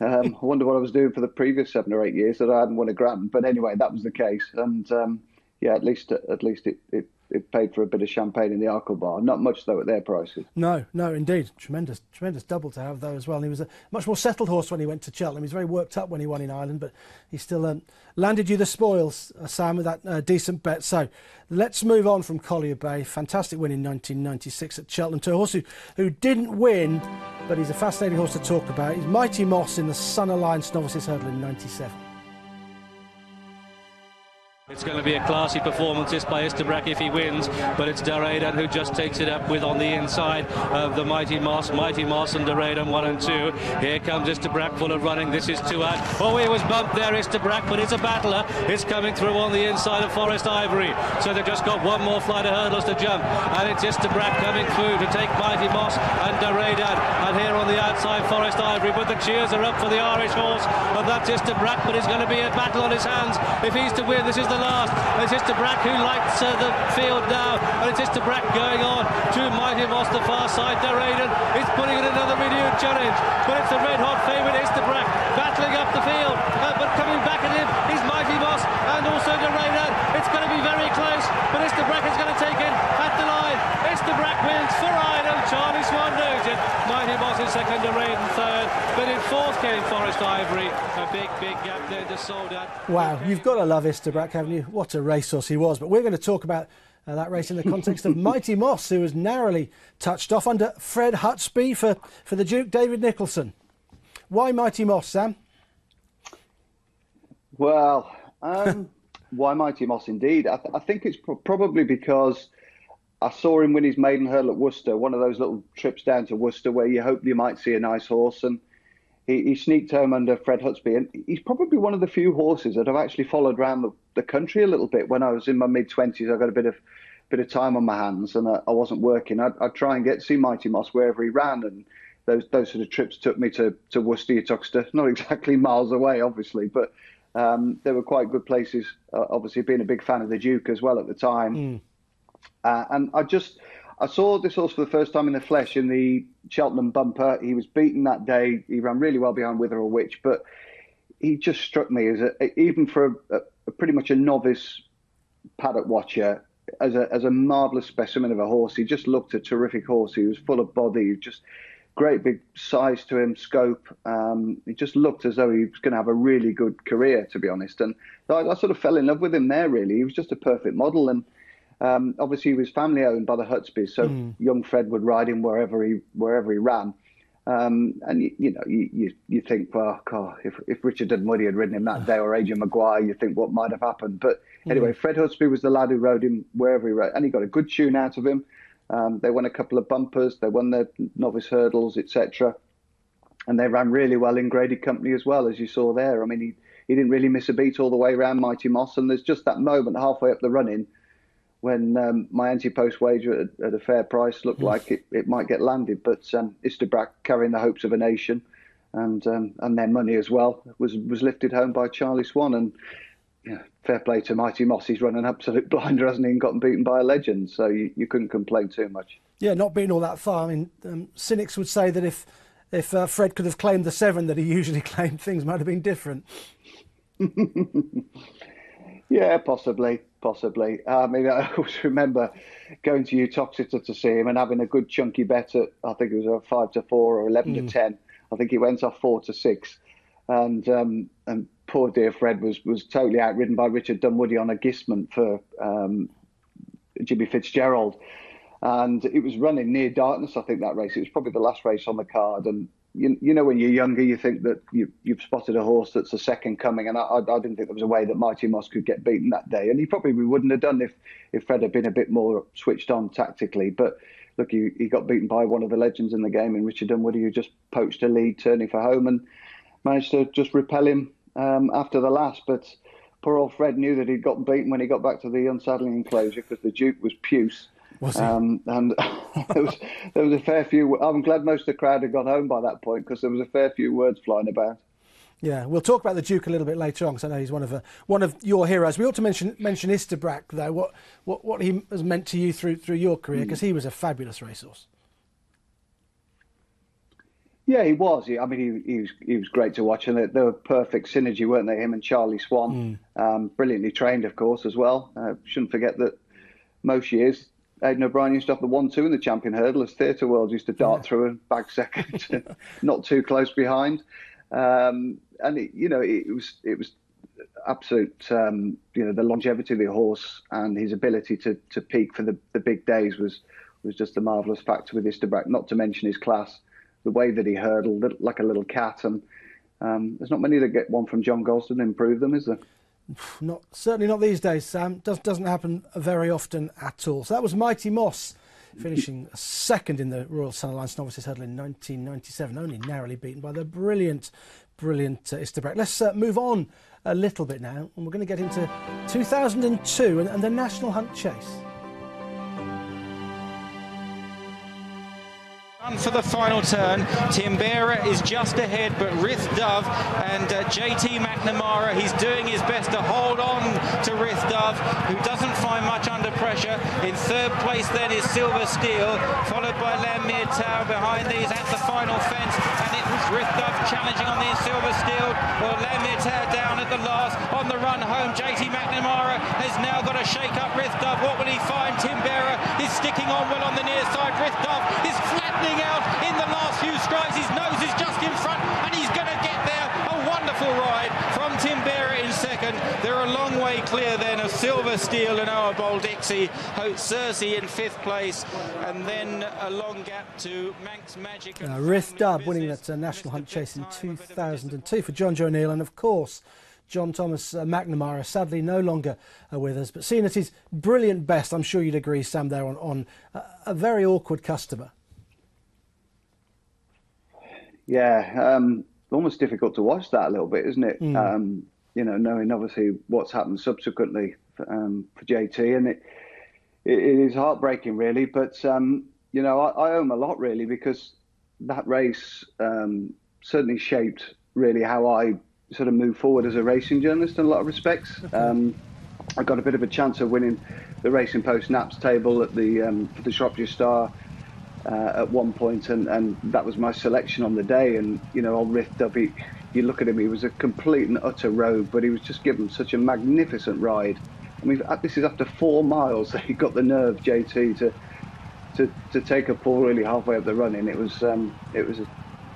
I wonder what I was doing for the previous 7 or 8 years that I hadn't won a grand. But anyway, that was the case. And at least it paid for a bit of champagne in the Arkle Bar. Not much, though, at their prices. No, indeed. Tremendous double to have, though, as well. And he was a much more settled horse when he went to Cheltenham. He was very worked up when he won in Ireland, but he still landed you the spoils, Sam, with that decent bet. So let's move on from Collier Bay. Fantastic win in 1996 at Cheltenham to a horse who didn't win, but he's a fascinating horse to talk about. He's Mighty Moss in the Sun Alliance Novices Hurdle in 97. It's going to be a classy performance this by Isterbrack if he wins, but it's Daraidan who just takes it up with on the inside of the Mighty Moss and Daraidan 1 and 2. Here comes Isterbrack full of running. This is 2 out. Oh, he was bumped there, Isterbrack, but it's a battler. It's coming through on the inside of Forest Ivory. So they've just got one more flight of hurdles to jump, and it's Isterbrack coming through to take Mighty Moss and Daraidan. And here on the outside, Forest Ivory, but the cheers are up for the Irish horse, and that's Isterbrack, but it's going to be a battle on his hands. If he's to win, this is the last. It's Isterbrack who lights the field now, and it's Isterbrack going on to Mighty Moss, the far side. Daraidan is putting in another renewed challenge, but it's the red-hot favourite Isterbrack battling up the field, but coming back at him is Mighty Moss and also Daraidan. It's going to be very close, but Isterbrack is going to take it at the line. Isterbrack wins for Ireland. Charlie Swan knows it. Mighty Moss in second, Daraidan third, but in fourth came Forest Ivory. A big gap there to sold out. Wow, you've got to love Isterbrack, haven't you? What a racehorse he was. But we're going to talk about that race in the context of Mighty Moss, who was narrowly touched off under Fred Hutchby for the Duke, David Nicholson. Why Mighty Moss, Sam? Well, why Mighty Moss indeed? I think it's probably because I saw him win his maiden hurdle at Worcester, one of those little trips down to Worcester where you hope you might see a nice horse, and he sneaked home under Fred Hutchby, and he's probably one of the few horses that I've actually followed around the country a little bit. When I was in my mid-20s, I got a bit of time on my hands, and I wasn't working. I'd try and see Mighty Moss wherever he ran, and those sort of trips took me to Worcester, Uttoxeter, not exactly miles away, obviously, but they were quite good places. Obviously, being a big fan of the Duke as well at the time, and I saw this horse for the first time in the flesh in the Cheltenham bumper. He was beaten that day. He ran really well behind Wither or Witch, but he just struck me as even for a pretty much a novice paddock watcher, as a marvellous specimen of a horse. He just looked a terrific horse. He was full of body, just great big size to him, scope. He just looked as though he was going to have a really good career, to be honest. And so I sort of fell in love with him there, really. He was just a perfect model. And obviously he was family owned by the Hutsbys, so young Fred would ride him wherever he ran. And you think, well, God, if Richard Dunwoody had ridden him that day, or Adrian Maguire, you think what might have happened. But anyway, Fred Hutsby was the lad who rode him wherever he rode, and he got a good tune out of him. They won a couple of bumpers, they won their novice hurdles, etc. And they ran really well in graded company as well, as you saw there. I mean, he didn't really miss a beat all the way around Mighty Moss, and there's just that moment halfway up the running when my anti-post wager at a fair price looked like it might get landed, but Isterbrack, carrying the hopes of a nation and their money as well, was lifted home by Charlie Swan. And fair play to Mighty Moss. He's run an absolute blinder, hasn't he, and gotten beaten by a legend, so you couldn't complain too much. Yeah, not being all that far. I mean, cynics would say that if Fred could have claimed the 7 that he usually claimed, things might have been different. Yeah, possibly. I mean, I always remember going to Uttoxeter to see him and having a good chunky bet at, I think it was a 5-4 or 11-10. I think he went off 4-6, and poor dear Fred was totally outridden by Richard Dunwoody on a gisment for Jimmy Fitzgerald, and it was running near darkness. I think that race, it was probably the last race on the card, and you know when you're younger, you think that you've spotted a horse that's a second coming, and I didn't think there was a way that Mighty Moss could get beaten that day, and he probably wouldn't have done if Fred had been a bit more switched on tactically. But look, he got beaten by one of the legends in the game, in Richard Dunwoody, who just poached a lead turning for home and managed to just repel him after the last. But poor old Fred knew that he'd gotten beaten when he got back to the unsaddling enclosure, because the Duke was puce. Was he? And there was a fair few. I'm glad most of the crowd had gone home by that point, because there was a fair few words flying about. Yeah, we'll talk about the Duke a little bit later on, because I know he's one of your heroes. We ought to mention Isterbrack, though. What he has meant to you through your career, because he was a fabulous racehorse. Yeah, he was. I mean, he was great to watch, and they were perfect synergy, weren't they? Him and Charlie Swan, brilliantly trained, of course, as well. Shouldn't forget that most years Aidan O'Brien used to have the 1-2 in the champion hurdle, as Theatre World used to dart through and bag second, not too close behind. And it was absolute. The longevity of the horse and his ability to peak for the big days was just a marvellous factor with Isterbrack. Not to mention his class, the way that he hurdled like a little cat, and there's not many that get one from John Gosden and improve them, is there? Certainly not these days, Sam. Doesn't happen very often at all. So that was Mighty Moss, finishing second in the Royal Sun Alliance Novices Hurdle in 1997, only narrowly beaten by the brilliant Isterbrack. Let's move on a little bit now, and we're going to get into 2002 and the National Hunt Chase. For the final turn, Timbera is just ahead, but Rith Dove and JT McNamara, he's doing his best to hold on to Rith Dove, who doesn't find much under pressure. In third place then is Silver Steel, followed by Lamir Tau behind these at the final fence, and it was Rith Dove challenging on the Silver Steel. Well, Lamir Tau down at the last. On the run home, JT McNamara has now got to shake up Rith Dove. What will he find? Timbera is sticking on well on the near side. Rith Dove is flattening out in the last few strides. His nose is just in front, and he's going to get there. A wonderful ride from Timbera in second. They're a long way clear then of Silver Steel and Bowl Dixie. Cersei in fifth place, and then a long gap to Manx Magic. Rith Dove winning that National Hunt Chase in 2002 for John Joe O'Neill, and of course John Thomas McNamara, sadly no longer with us, but seen at his brilliant best. I'm sure you'd agree, Sam, there on a very awkward customer. Yeah, almost difficult to watch that a little bit, isn't it? Knowing obviously what's happened subsequently for JT, and it is heartbreaking, really. But I owe him a lot, really, because that race certainly shaped really how I sort of moved forward as a racing journalist in a lot of respects. I got a bit of a chance of winning the Racing Post Naps table at for the Shropshire Star at one point, and that was my selection on the day. And old Rith Dove, you look at him, he was a complete and utter rogue, but he was just given such a magnificent ride. I mean, this is after 4 miles that he got the nerve, JT, to take a pull really halfway up the running. It was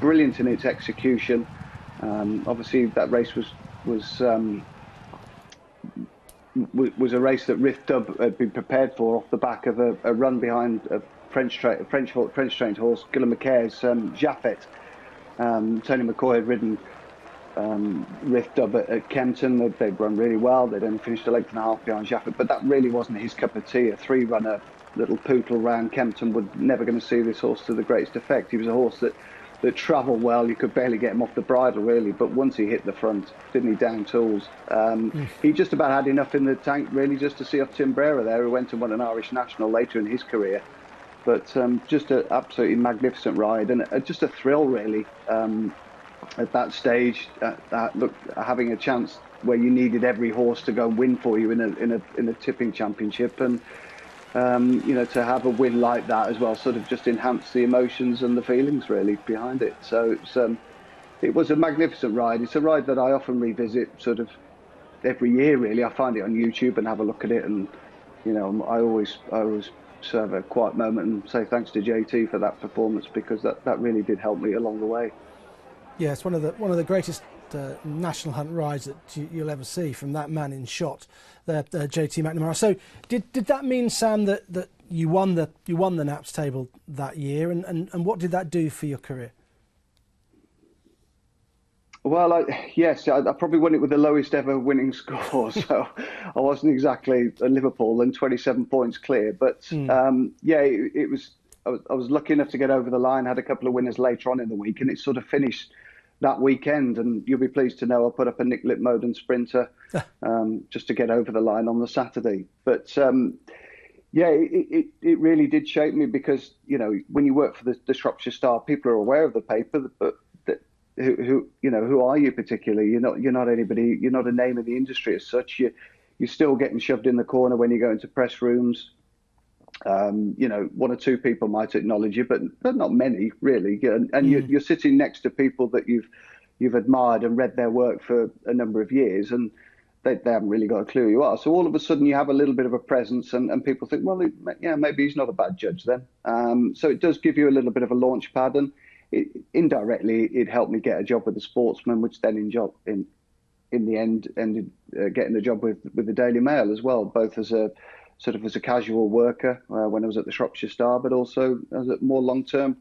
brilliant in its execution. Obviously, that race was a race that Rith Dub had been prepared for off the back of a run behind a French trained horse, Gilles McCare's Jaffet. Tony McCoy had ridden Rith Dub at Kempton. They'd run really well. They'd only finished a length and a half behind Jaffet, but that really wasn't his cup of tea. A 3-runner little poodle round Kempton was never going to see this horse to the greatest effect. He was a horse that travelled well. You could barely get him off the bridle, really, but once he hit the front, didn't he, down tools, he just about had enough in the tank, really, just to see off Timbrera there, who went and won an Irish National later in his career. But just an absolutely magnificent ride, and just a thrill, really, at that stage. Look, having a chance where you needed every horse to go and win for you in a tipping championship, and you know, to have a win like that as well sort of just enhanced the emotions and the feelings really behind it. So it was a magnificent ride. It's a ride that I often revisit sort of every year, really. I find it on YouTube and have a look at it, and you know, I always have a quiet moment and say thanks to JT for that performance, because that really did help me along the way. Yeah, it's one of the greatest national hunt rides that you'll ever see from that man in shot, JT McNamara. So did that mean, Sam, that you won the Naps table that year, and what did that do for your career? Well, yes, I probably won it with the lowest ever winning score, so I wasn't exactly at Liverpool and 27 points clear. But yeah, it was. I was lucky enough to get over the line. Had a couple of winners later on in the week, and it sort of finished that weekend. And you'll be pleased to know I put up a Nick Litmoden sprinter just to get over the line on the Saturday. But yeah, it really did shape me, because you know, when you work for the Shropshire Star, people are aware of the paper, but who you know, who are you particularly? You're not anybody. You're not a name in the industry as such. You're still getting shoved in the corner when you go into press rooms. You know, 1 or 2 people might acknowledge you, but not many really. And you're sitting next to people that you've admired and read their work for a number of years, and they haven't really got a clue who you are. So all of a sudden you have a little bit of a presence, and people think, well, yeah, maybe he's not a bad judge then. So it does give you a little bit of a launch pad, and indirectly it helped me get a job with the Sportsman, which then in the end ended getting a job with the Daily Mail as well, both as a sort of as a casual worker when I was at the Shropshire Star, but also as a more long-term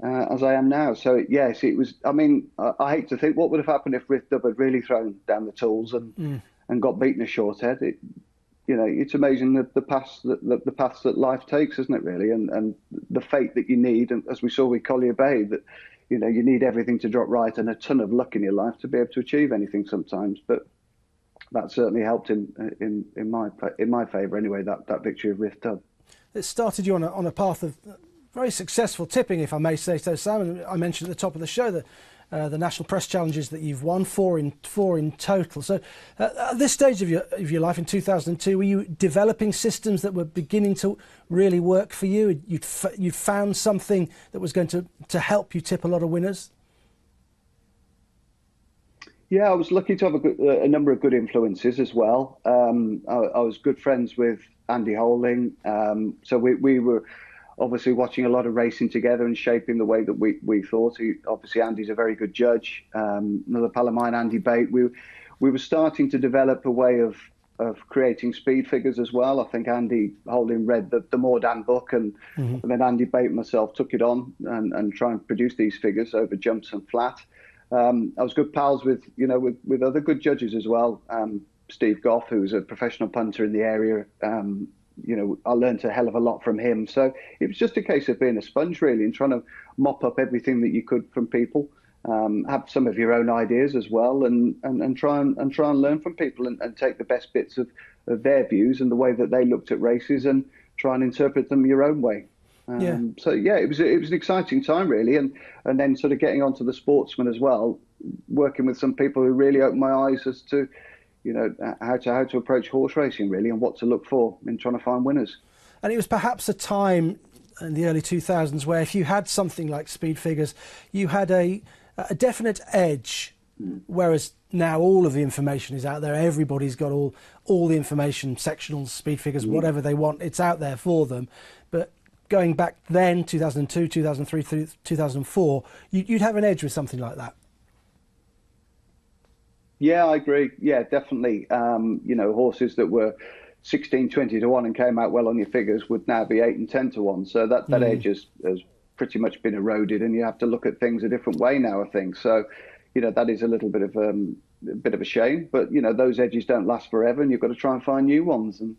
as I am now. So yes, it was. I mean, I hate to think what would have happened if Rith Dub had really thrown down the tools and got beaten a short head. You know, it's amazing the paths that life takes, isn't it? Really, and the fate that you need, and as we saw with Collier Bay, that you know, you need everything to drop right and a ton of luck in your life to be able to achieve anything sometimes, but. That certainly helped in my favour anyway. That victory of Rith Dub. It started you on a path of very successful tipping, if I may say so, Sam. And I mentioned at the top of the show that the national press challenges that you've won, four in total. So at this stage of your life in 2002, were you developing systems that were beginning to really work for you? You'd found something that was going to help you tip a lot of winners? Yeah, I was lucky to have a number of good influences as well. I was good friends with Andy Holding, so we were obviously watching a lot of racing together and shaping the way that we thought. Obviously, Andy's a very good judge. Another pal of mine, Andy Bate, we were starting to develop a way of creating speed figures as well. I think Andy Holding read the Mordan book, and then Andy Bate and myself took it on and try and produce these figures over jumps and flat. I was good pals with other good judges as well. Steve Goff, who's a professional punter in the area. You know, I learned a hell of a lot from him. So it was just a case of being a sponge, really, and trying to mop up everything that you could from people. Have some of your own ideas as well, and try and learn from people and take the best bits of their views and the way that they looked at races and try and interpret them your own way. So yeah, it was an exciting time really, and then sort of getting onto the Sportsman as well, working with some people who really opened my eyes as to, you know, how to approach horse racing really, and what to look for in trying to find winners. And it was perhaps a time in the early 2000s where if you had something like speed figures, you had a definite edge Whereas now all of the information is out there. Everybody's got all the information, sectionals, speed figures, whatever they want. It's out there for them. But going back then, 2002, 2003, 2004, you'd have an edge with something like that. Yeah, I agree. Yeah, definitely. You know, horses that were 16, 20 to 1 and came out well on your figures would now be 8 and 10 to 1. So that edge has pretty much been eroded, and you have to look at things a different way now, I think. So, you know, that is a little bit of a shame. But, you know, those edges don't last forever, and you've got to try and find new ones. And,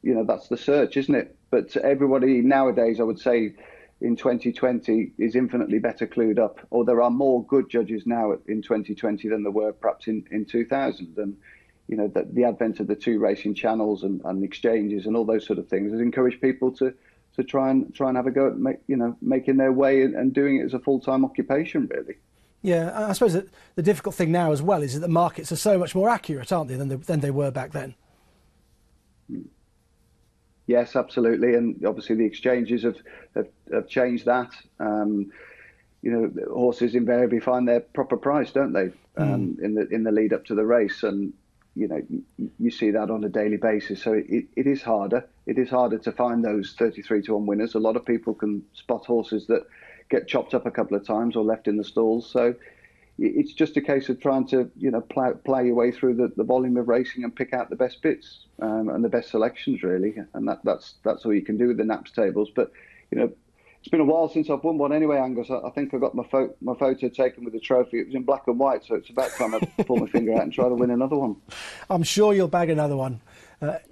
you know, that's the search, isn't it? But everybody nowadays, I would say, in 2020 is infinitely better clued up, or there are more good judges now in 2020 than there were perhaps in 2000. And, you know, the advent of the 2 racing channels and exchanges and all those sort of things has encouraged people to try and have a go at making their way and doing it as a full-time occupation, really. Yeah, I suppose that the difficult thing now as well is that the markets are so much more accurate, aren't they, than they were back then? Yes, absolutely, and obviously the exchanges have changed that. You know, horses invariably find their proper price, don't they? In the lead up to the race, and you know, you see that on a daily basis. So it is harder. It is harder to find those 33 to 1 winners. A lot of people can spot horses that get chopped up a couple of times or left in the stalls. So it's just a case of trying to, you know, play your way through the volume of racing and pick out the best bits and the best selections, really. And that's all you can do with the Naps tables. But, you know, it's been a while since I've won one anyway, Angus. I think I got my photo taken with the trophy. It was in black and white, so it's about time I pull my finger out and try to win another one. I'm sure you'll bag another one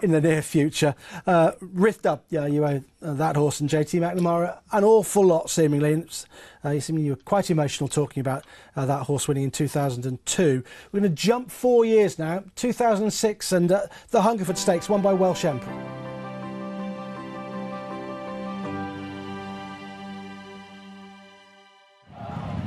in the near future. Rithda, yeah, you owe that horse and JT McNamara an awful lot, seemingly. You were quite emotional talking about that horse winning in 2002. We're going to jump 4 years now, 2006, and the Hungerford Stakes, won by Welsh Emperor.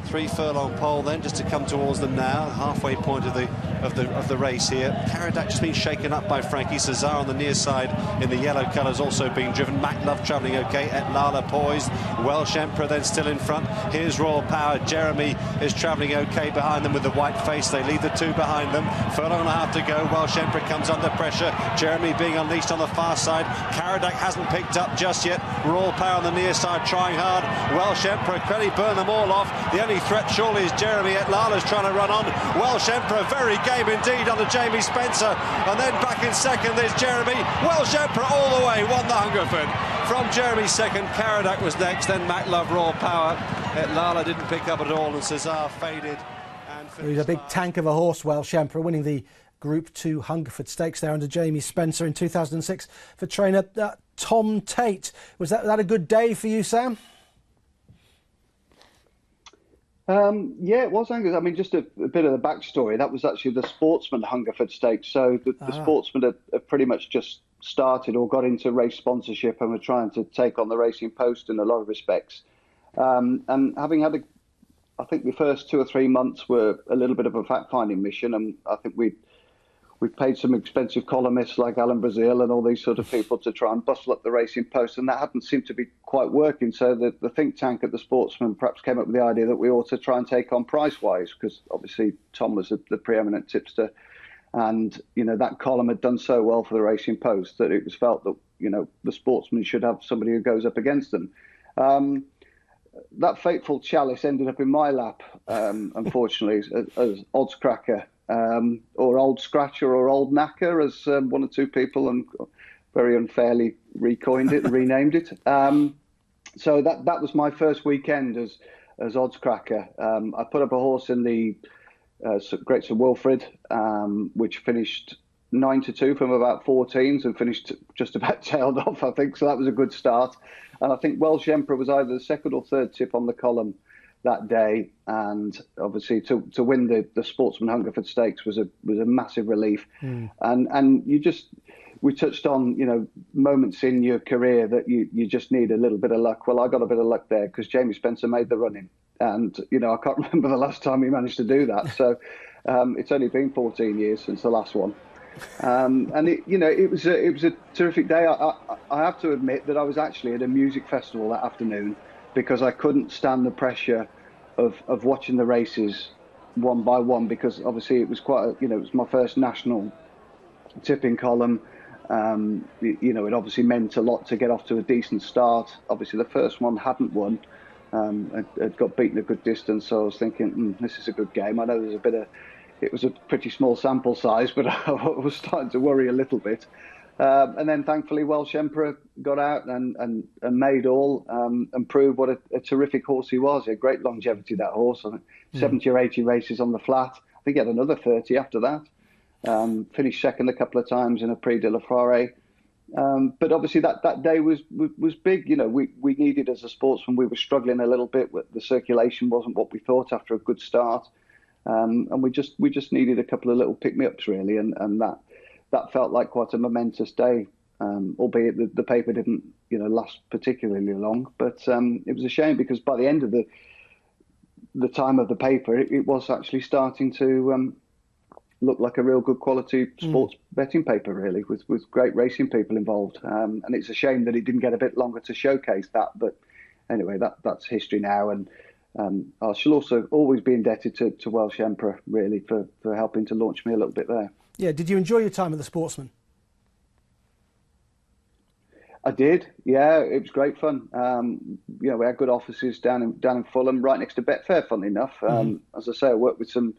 3 furlong pole then, just to come towards them now, halfway point of the race here. Caradak just been shaken up by Frankie. Cesar on the near side in the yellow colours also being driven. Maclove travelling okay. Et Lala poised. Welsh Emperor then still in front. Here's Royal Power. Jeremy is travelling okay behind them with the white face. They leave the 2 behind them. Furlong and a half to go. Welsh Emperor comes under pressure. Jeremy being unleashed on the far side. Caradak hasn't picked up just yet. Royal Power on the near side trying hard. Welsh Emperor clearly burned them all off. The only threat surely is Jeremy. Et Lala's trying to run on. Welsh Emperor very game indeed under Jamie Spencer, and then back in second there's Jeremy. Welsh Emperor all the way won the Hungerford. From Jeremy second, Caradak was next, then Maclove, Raw Power. Et Lala didn't pick up at all, and Cesar faded. And he's a big tank of a horse, Welsh Emperor, winning the Group 2 Hungerford Stakes there under Jamie Spencer in 2006 for trainer Tom Tate. Was that a good day for you, Sam? Yeah, it was, Angus. I mean, just a bit of the backstory. That was actually the Sportsman Hungerford Stakes. So the Sportsman have pretty much just started or got into race sponsorship and were trying to take on the Racing Post in a lot of respects. And having had, I think the first 2 or 3 months were a little bit of a fact-finding mission. And I think we paid some expensive columnists like Alan Brazil and all these sort of people to try and bustle up the Racing Post, and that hadn't seemed to be quite working. So the think tank at the Sportsman perhaps came up with the idea that we ought to try and take on Price-Wise, because obviously Tom was the preeminent tipster, and you know that column had done so well for the Racing Post that it was felt that you know the Sportsman should have somebody who goes up against them. That fateful chalice ended up in my lap, unfortunately, as odds cracker. Or old scratcher or old knacker, as 1 or 2 people and very unfairly renamed it. So that was my first weekend as odds cracker. I put up a horse in the Great Sir Wilfrid, which finished 9-2 from about 14s and finished just about tailed off, I think. So that was a good start. And I think Welsh Emperor was either the 2nd or 3rd tip on the column that day, and obviously to win the Sportsman Hungerford Stakes was a massive relief. And we touched on moments in your career that you just need a little bit of luck. Well, I got a bit of luck there because Jamie Spencer made the running, and I can't remember the last time he managed to do that. So it's only been 14 years since the last one. And it was a terrific day. I have to admit that I was actually at a music festival that afternoon, because I couldn't stand the pressure of watching the races one by one, because obviously it was quite it was my first national tipping column. It obviously meant a lot to get off to a decent start. Obviously the first one hadn't won. It got beaten a good distance, so I was thinking, this is a good game. I know it was a pretty small sample size, but I was starting to worry a little bit. And then thankfully Welsh Emperor got out and made all, and proved what a terrific horse he was. He had great longevity, that horse. 70 or 80 races on the flat. I think he had another 30 after that. Finished second a couple of times in a Prix de la Forêt. But obviously that day was big. We needed, as a sportsman, we were struggling a little bit. The circulation wasn't what we thought after a good start. And we just needed a couple of little pick-me-ups, really. And that felt like quite a momentous day, albeit the paper didn't last particularly long. But it was a shame, because by the end of the time of the paper, it was actually starting to look like a real good quality sports betting paper, really, with great racing people involved. And it's a shame that it didn't get a bit longer to showcase that. But anyway, that's history now. And I shall also always be indebted to Welsh Emperor, really, for helping to launch me a little bit there. Yeah, did you enjoy your time at the Sportsman? I did, yeah. It was great fun. We had good offices down in Fulham, right next to Betfair, funnily enough. As I say, I worked with some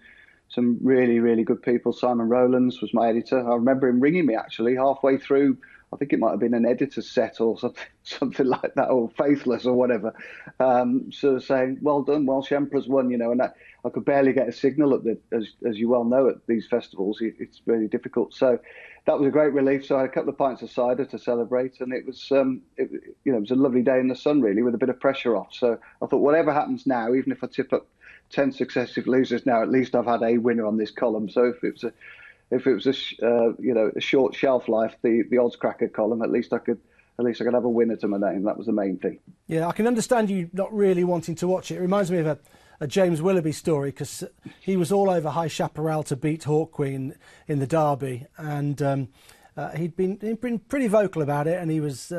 really, really good people. Simon Rowlands was my editor. I remember him ringing me, actually, halfway through. I think it might have been an editor's set or something like that, or Faithless or whatever. Sort of saying, well done, Welsh Emperor's won, and I could barely get a signal as you well know, at these festivals. It's really difficult. So that was a great relief. So I had a couple of pints of cider to celebrate, and it was a lovely day in the sun, really, with a bit of pressure off. So I thought, whatever happens now, even if I tip up 10 successive losers now, at least I've had a winner on this column. So if it was a short shelf life, the odds cracker column, at least I could have a winner to my name. That was the main thing. Yeah, I can understand you not really wanting to watch it. It reminds me of a James Willoughby story, because he was all over High Chaparral to beat Hawk Queen in the Derby, and he'd been pretty vocal about it, and he was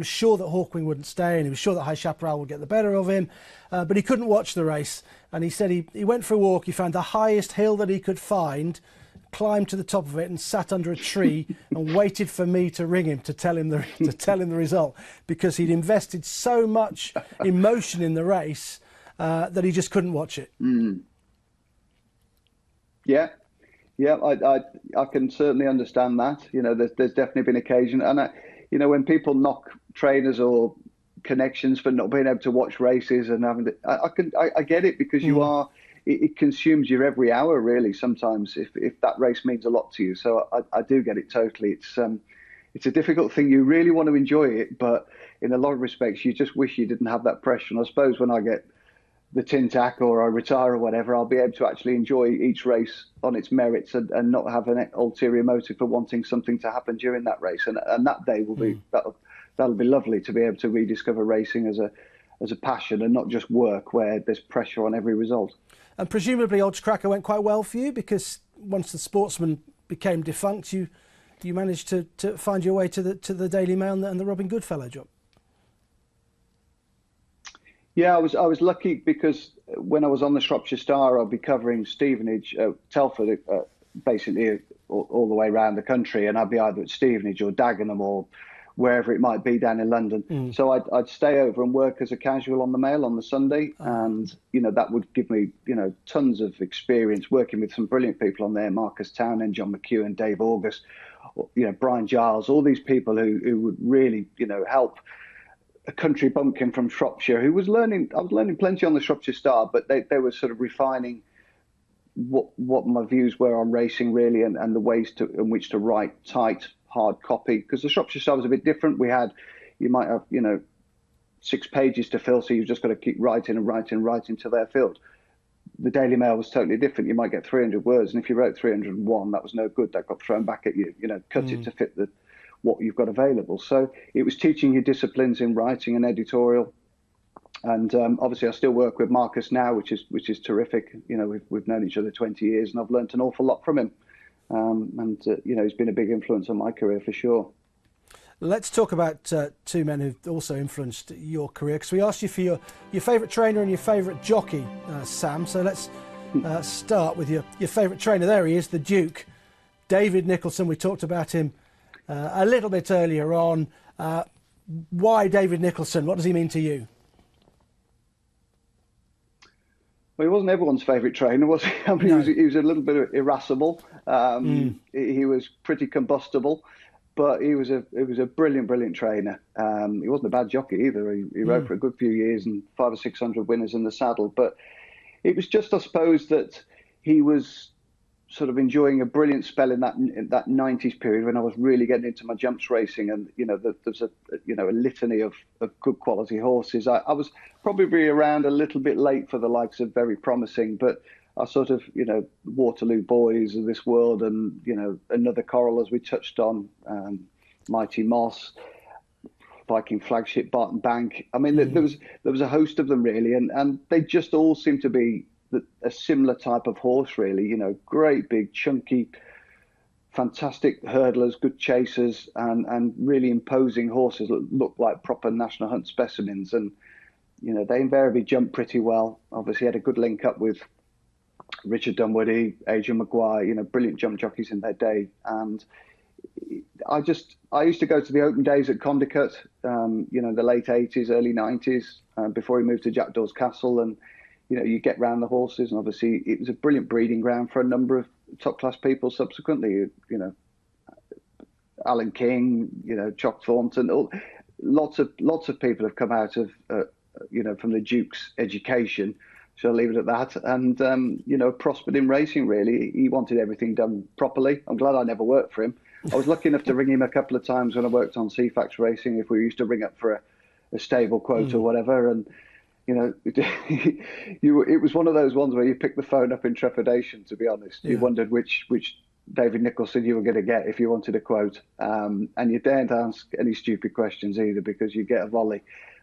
sure that Hawk Queen wouldn't stay, and he was sure that High Chaparral would get the better of him, but he couldn't watch the race. And he said he went for a walk. He found the highest hill that he could find, climbed to the top of it, and sat under a tree and waited for me to ring him to tell him the result, because he'd invested so much emotion in the race that he just couldn't watch it. Yeah, I can certainly understand that. There's definitely been occasion, and when people knock trainers or connections for not being able to watch races and having to, I get it, because it consumes your every hour, really, sometimes, if that race means a lot to you. So I do get it totally. It's a difficult thing. You really want to enjoy it, but in a lot of respects, you just wish you didn't have that pressure. And I suppose when I get the tin tack or I retire or whatever, I'll be able to actually enjoy each race on its merits and not have an ulterior motive for wanting something to happen during that race. And that day will be, that'll be lovely, to be able to rediscover racing as a passion and not just work where there's pressure on every result. And presumably Odds Cracker went quite well for you, because once the Sportsman became defunct, you managed to find your way to the Daily Mail and the Robin Goodfellow job. Yeah, I was lucky, because when I was on the Shropshire Star, I'll be covering Stevenage, Telford, basically all the way around the country, and I'd be either at Stevenage or Dagenham or wherever it might be down in London. So I'd stay over and work as a casual on the Mail on the Sunday, and that would give me tons of experience working with some brilliant people on there: Marcus Townend, John McEwen, Dave August, Brian Giles, all these people who would really help a country bumpkin from Shropshire who was learning. I was learning plenty on the Shropshire Star, but they were sort of refining what my views were on racing, really, and the ways in which to write tight, hard copy. Because the Shropshire Star was a bit different. You might have 6 pages to fill, so you've just got to keep writing till they're filled. The Daily Mail was totally different. You might get 300 words, and if you wrote 301, that was no good. That got thrown back at you. Cut it to fit what you've got available. So it was teaching you disciplines in writing and editorial. And obviously I still work with Marcus now, which is terrific. We've known each other 20 years, and I've learnt an awful lot from him. He's been a big influence on my career for sure. Let's talk about two men who've also influenced your career, because we asked you for your favourite trainer and your favourite jockey, Sam. So let's start with your favourite trainer. There he is, the Duke, David Nicholson. We talked about him a little bit earlier on. Why David Nicholson? What does he mean to you? Well, he wasn't everyone's favourite trainer, was he? I mean, No. he was a little bit irascible. He was pretty combustible, but he was a brilliant trainer. He wasn't a bad jockey either. He rode for a good few years and 500 or 600 winners in the saddle. But it was just, I suppose, that he was sort of enjoying a brilliant spell in that 90s period when I was really getting into my jumps racing, and there's a litany of good quality horses. I was probably around a little bit late for the likes of Very Promising, but I sort of Waterloo Boys of this world, and Another Coral, as we touched on, Mighty Moss, Viking Flagship, Barton Bank. I mean, there was a host of them really, and they just all seemed to be a similar type of horse, really. Great big chunky, fantastic hurdlers, good chasers, and really imposing horses that looked like proper national hunt specimens. And they invariably jumped pretty well. Obviously had a good link up with Richard Dunwoody, Adrian Maguire, brilliant jump jockeys in their day. And I used to go to the open days at Condicut, the late 80s, early 90s, before he moved to Jackdaw's Castle. And you get round the horses, and obviously it was a brilliant breeding ground for a number of top class people subsequently. Alan King, Chock Thornton, lots of people have come out of from the Duke's education. So I'll leave it at that. And prospered in racing really. He wanted everything done properly. I'm glad I never worked for him. I was lucky enough to ring him a couple of times when I worked on CFAX Racing, if we used to ring up for a stable quote or whatever. And it was one of those ones where you picked the phone up in trepidation, to be honest. You wondered which David Nicholson you were going to get if you wanted a quote. And you daren't ask any stupid questions either, because you get a volley.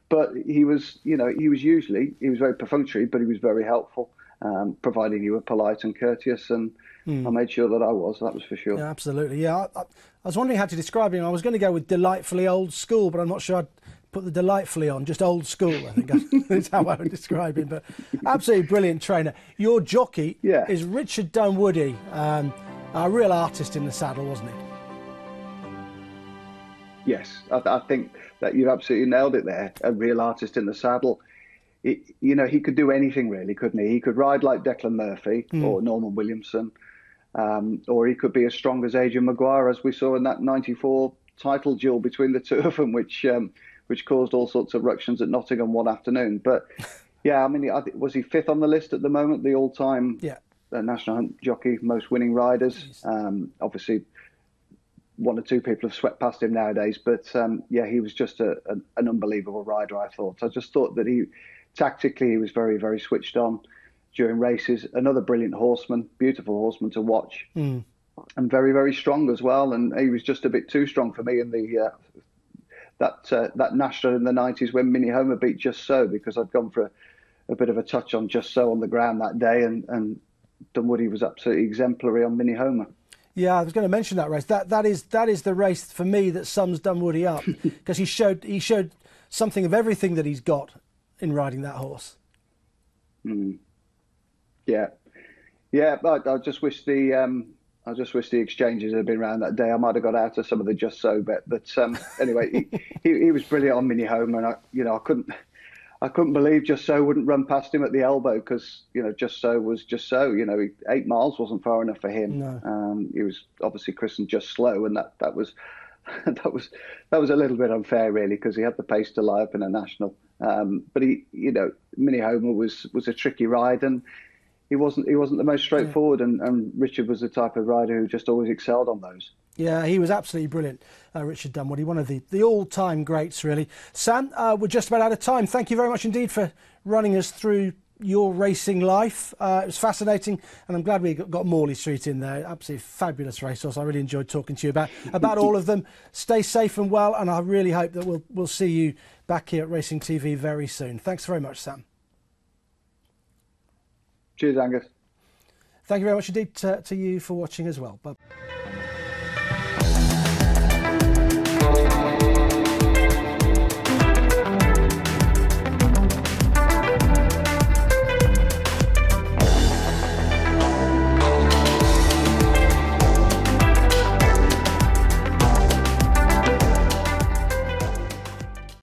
But he was very perfunctory, but he was very helpful, providing you were polite and courteous. And I made sure that I was, that was for sure. Yeah, absolutely. Yeah, I was wondering how to describe him. I was going to go with delightfully old school, but I'm not sure I'd put the delightfully on, just old school, I think that's how I would describe him. But absolutely brilliant trainer. Your jockey is Richard Dunwoody, a real artist in the saddle, wasn't he? Yes, I think that you've absolutely nailed it there. A real artist in the saddle. He could do anything really, couldn't he? He could ride like Declan Murphy or Norman Williamson, or he could be as strong as Adrian Maguire, as we saw in that 94 title duel between the two of them, which caused all sorts of ructions at Nottingham one afternoon. But yeah, I mean, was he fifth on the list at the moment, the all-time national hunt jockey, most winning riders? Obviously, one or two people have swept past him nowadays, but he was just an unbelievable rider, I thought. I just thought that tactically he was very, very switched on during races. Another brilliant horseman, beautiful horseman to watch, and very, very strong as well. And he was just a bit too strong for me in the that national in the 90s when Minnie Homer beat Just So, because I'd gone for a bit of a touch on Just So on the ground that day, and Dunwoody was absolutely exemplary on Minnie Homer. Yeah, I was going to mention that race. That is the race for me that sums Dunwoody up, because he showed something of everything that he's got in riding that horse. Yeah. I just wish the exchanges had been around that day. I might have got out of some of the Just So bet, but anyway, he was brilliant on Minnie Homer, and I couldn't believe Just So wouldn't run past him at the elbow, because Just So was Just So. 8 miles wasn't far enough for him. No. He was obviously christened Just Slow, and that was that was a little bit unfair really, because he had the pace to lie up in a national. But Minnie Homer was a tricky ride, and he wasn't the most straightforward. And Richard was the type of rider who just always excelled on those. Yeah, he was absolutely brilliant, Richard Dunwoody, one of the all-time greats, really. Sam, we're just about out of time. Thank you very much indeed for running us through your racing life. It was fascinating, and I'm glad we got Morley Street in there. Absolutely fabulous racehorse. I really enjoyed talking to you about all of them. Stay safe and well, and I really hope that we'll see you back here at Racing TV very soon. Thanks very much, Sam. Cheers, Angus. Thank you very much indeed to you for watching as well. Bye.